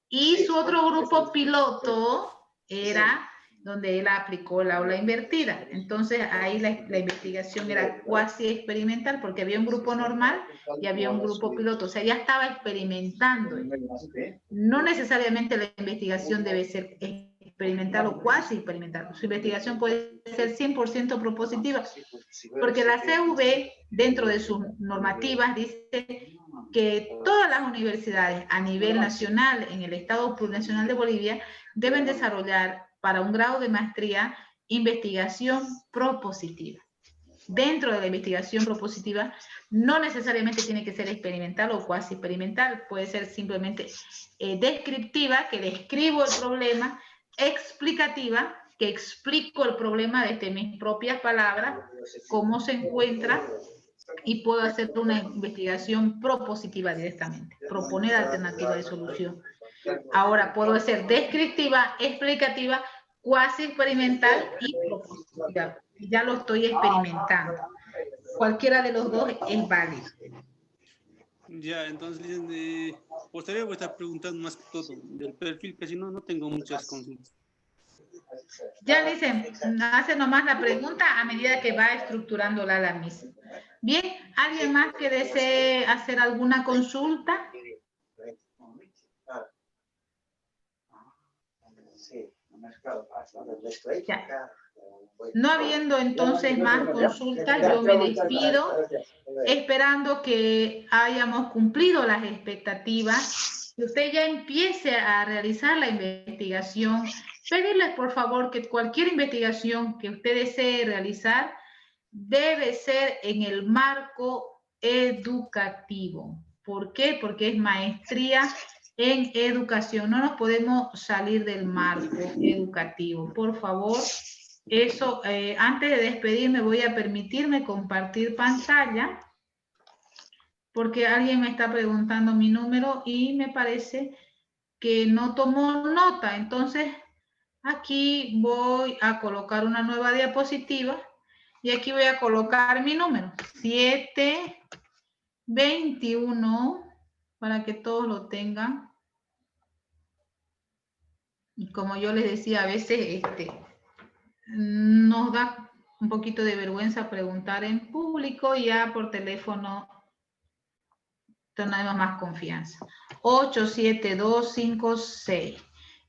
y su otro grupo piloto era donde él aplicó el aula invertida. Entonces, ahí la investigación era cuasi experimental porque había un grupo normal y había un grupo piloto. O sea, ya estaba experimentando. No necesariamente la investigación debe ser experimental o cuasi experimental. Su investigación puede ser 100% propositiva, porque la CV, dentro de sus normativas, dice que todas las universidades a nivel nacional en el Estado Plurinacional de Bolivia deben desarrollar para un grado de maestría investigación propositiva. Dentro de la investigación propositiva no necesariamente tiene que ser experimental o cuasi experimental, puede ser simplemente descriptiva, que describo el problema, explicativa, que explico el problema desde mis propias palabras, cómo se encuentra, y puedo hacer una investigación propositiva directamente, proponer alternativas de solución. Ahora puedo hacer descriptiva, explicativa, cuasi experimental y propositiva. Ya lo estoy experimentando. Cualquiera de los dos es válido. Ya, entonces, posterior voy a estar preguntando más que todo del perfil, que si no, no tengo muchas consultas. Ya dicen, hace nomás la pregunta a medida que va estructurándola la misma. Bien, ¿alguien más que desee hacer alguna consulta? Ya. No habiendo entonces más consultas, yo me despido esperando que hayamos cumplido las expectativas, que usted ya empiece a realizar la investigación. Pedirles por favor que cualquier investigación que usted desee realizar debe ser en el marco educativo. ¿Por qué? Porque es maestría en educación. No nos podemos salir del marco educativo. Por favor, eso, antes de despedirme voy a permitirme compartir pantalla porque alguien me está preguntando mi número y me parece que no tomó nota. Entonces, aquí voy a colocar una nueva diapositiva y aquí voy a colocar mi número, 721, para que todos lo tengan. Y como yo les decía, a veces nos da un poquito de vergüenza preguntar en público, y ya por teléfono tenemos más confianza. 87256.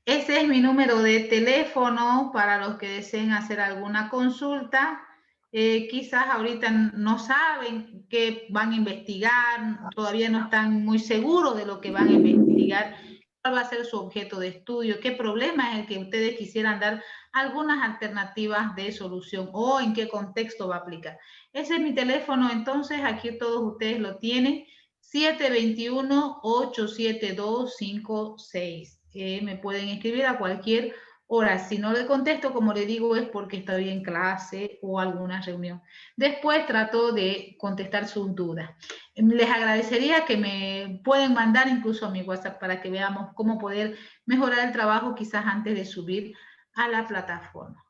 Ese es mi número de teléfono para los que deseen hacer alguna consulta. Quizás ahorita no saben qué van a investigar, todavía no están muy seguros de lo que van a investigar, cuál va a ser su objeto de estudio, qué problema es el que ustedes quisieran dar algunas alternativas de solución o en qué contexto va a aplicar. Ese es mi teléfono, entonces aquí todos ustedes lo tienen, 721-872-56. Me pueden escribir a cualquier hora. Si no le contesto, como le digo, es porque estoy en clase o alguna reunión. Después trato de contestar sus dudas. Les agradecería que me pueden mandar incluso a mi WhatsApp para que veamos cómo poder mejorar el trabajo quizás antes de subir a la plataforma.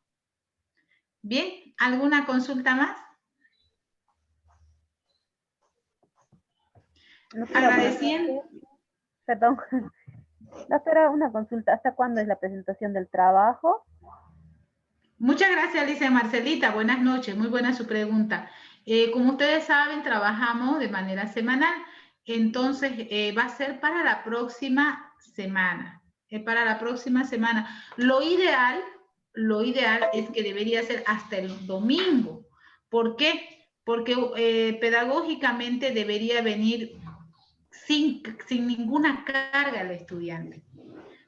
Bien, ¿alguna consulta más? Agradeciendo. Perdón. Doctora, una consulta. ¿Hasta cuándo es la presentación del trabajo? Muchas gracias, Alicia Marcelita. Buenas noches. Muy buena su pregunta. Como ustedes saben, trabajamos de manera semanal. Entonces, va a ser para la próxima semana. Para la próxima semana. Lo ideal es que debería ser hasta el domingo. ¿Por qué? Porque pedagógicamente debería venir sin ninguna carga al estudiante.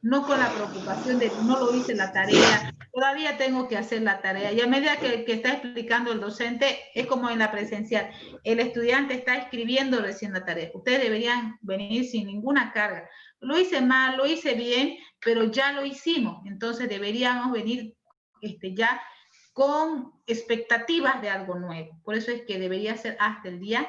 no con la preocupación de no lo hice la tarea, todavía tengo que hacer la tarea. Y a medida que está explicando el docente, es como en la presencial, el estudiante está escribiendo recién la tarea. Ustedes deberían venir sin ninguna carga. Lo hice mal, lo hice bien, pero ya lo hicimos. Entonces deberíamos venir ya con expectativas de algo nuevo. Por eso es que debería ser hasta el día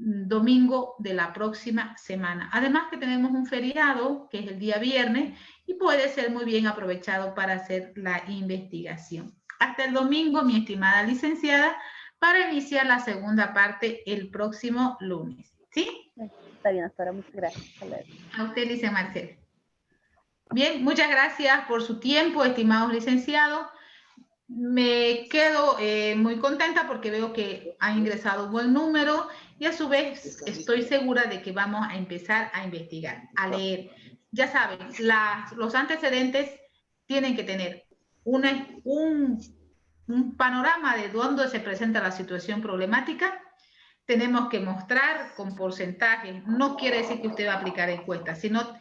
domingo de la próxima semana. Además que tenemos un feriado, que es el día viernes, y puede ser muy bien aprovechado para hacer la investigación. Hasta el domingo, mi estimada licenciada, para iniciar la segunda parte el próximo lunes. ¿Sí? Está bien, doctora, muchas gracias. A usted, licenciada Marcela. Bien, muchas gracias por su tiempo, estimados licenciados. Me quedo muy contenta porque veo que ha ingresado un buen número y a su vez estoy segura de que vamos a empezar a investigar, a leer. Ya saben, los antecedentes tienen que tener un panorama de dónde se presenta la situación problemática. Tenemos que mostrar con porcentajes, no quiere decir que usted va a aplicar encuestas, sino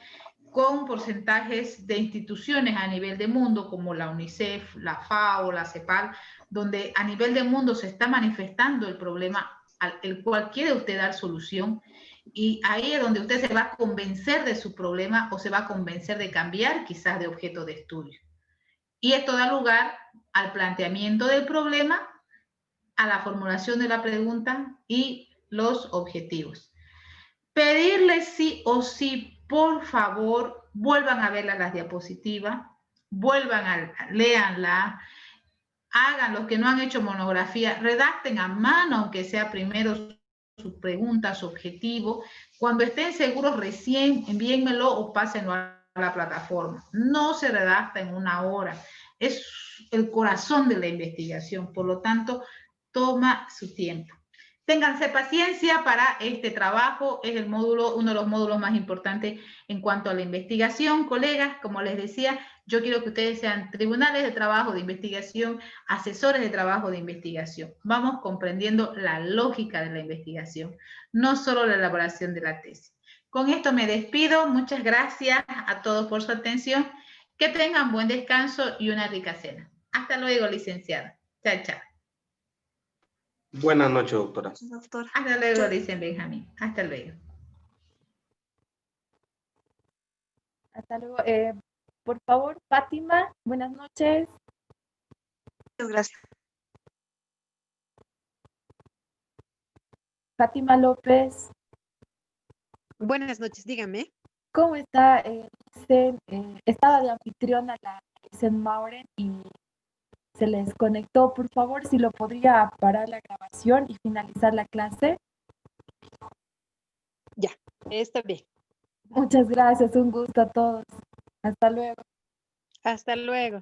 con porcentajes de instituciones a nivel de mundo, como la UNICEF, la FAO, la CEPAL, donde a nivel de mundo se está manifestando el problema al cual quiere usted dar solución, y ahí es donde usted se va a convencer de su problema o se va a convencer de cambiar quizás de objeto de estudio. Y esto da lugar al planteamiento del problema, a la formulación de la pregunta y los objetivos. Pedirle sí o sí, por favor, vuelvan a verla las diapositivas, léanla, hagan los que no han hecho monografía, redacten a mano, aunque sea primero su pregunta, su objetivo. Cuando estén seguros recién, envíenmelo o pásenlo a la plataforma. No se redacta en una hora, es el corazón de la investigación, por lo tanto, toma su tiempo. Ténganse paciencia para este trabajo, es el módulo, uno de los módulos más importantes en cuanto a la investigación. Colegas, como les decía, yo quiero que ustedes sean tribunales de trabajo de investigación, asesores de trabajo de investigación. Vamos comprendiendo la lógica de la investigación, no solo la elaboración de la tesis. Con esto me despido, muchas gracias a todos por su atención, que tengan buen descanso y una rica cena. Hasta luego, licenciada. Chao, chao. Buenas noches, doctora. Hasta luego, dicen Benjamín. Hasta luego. Hasta luego. Por favor, Fátima, buenas noches. Muchas gracias. Fátima López. Buenas noches, dígame. ¿Cómo está? Estaba de anfitriona la Licen Mauren y se les conectó. Por favor, si lo podría parar la grabación y finalizar la clase. Ya, está bien. Muchas gracias, un gusto a todos. Hasta luego. Hasta luego.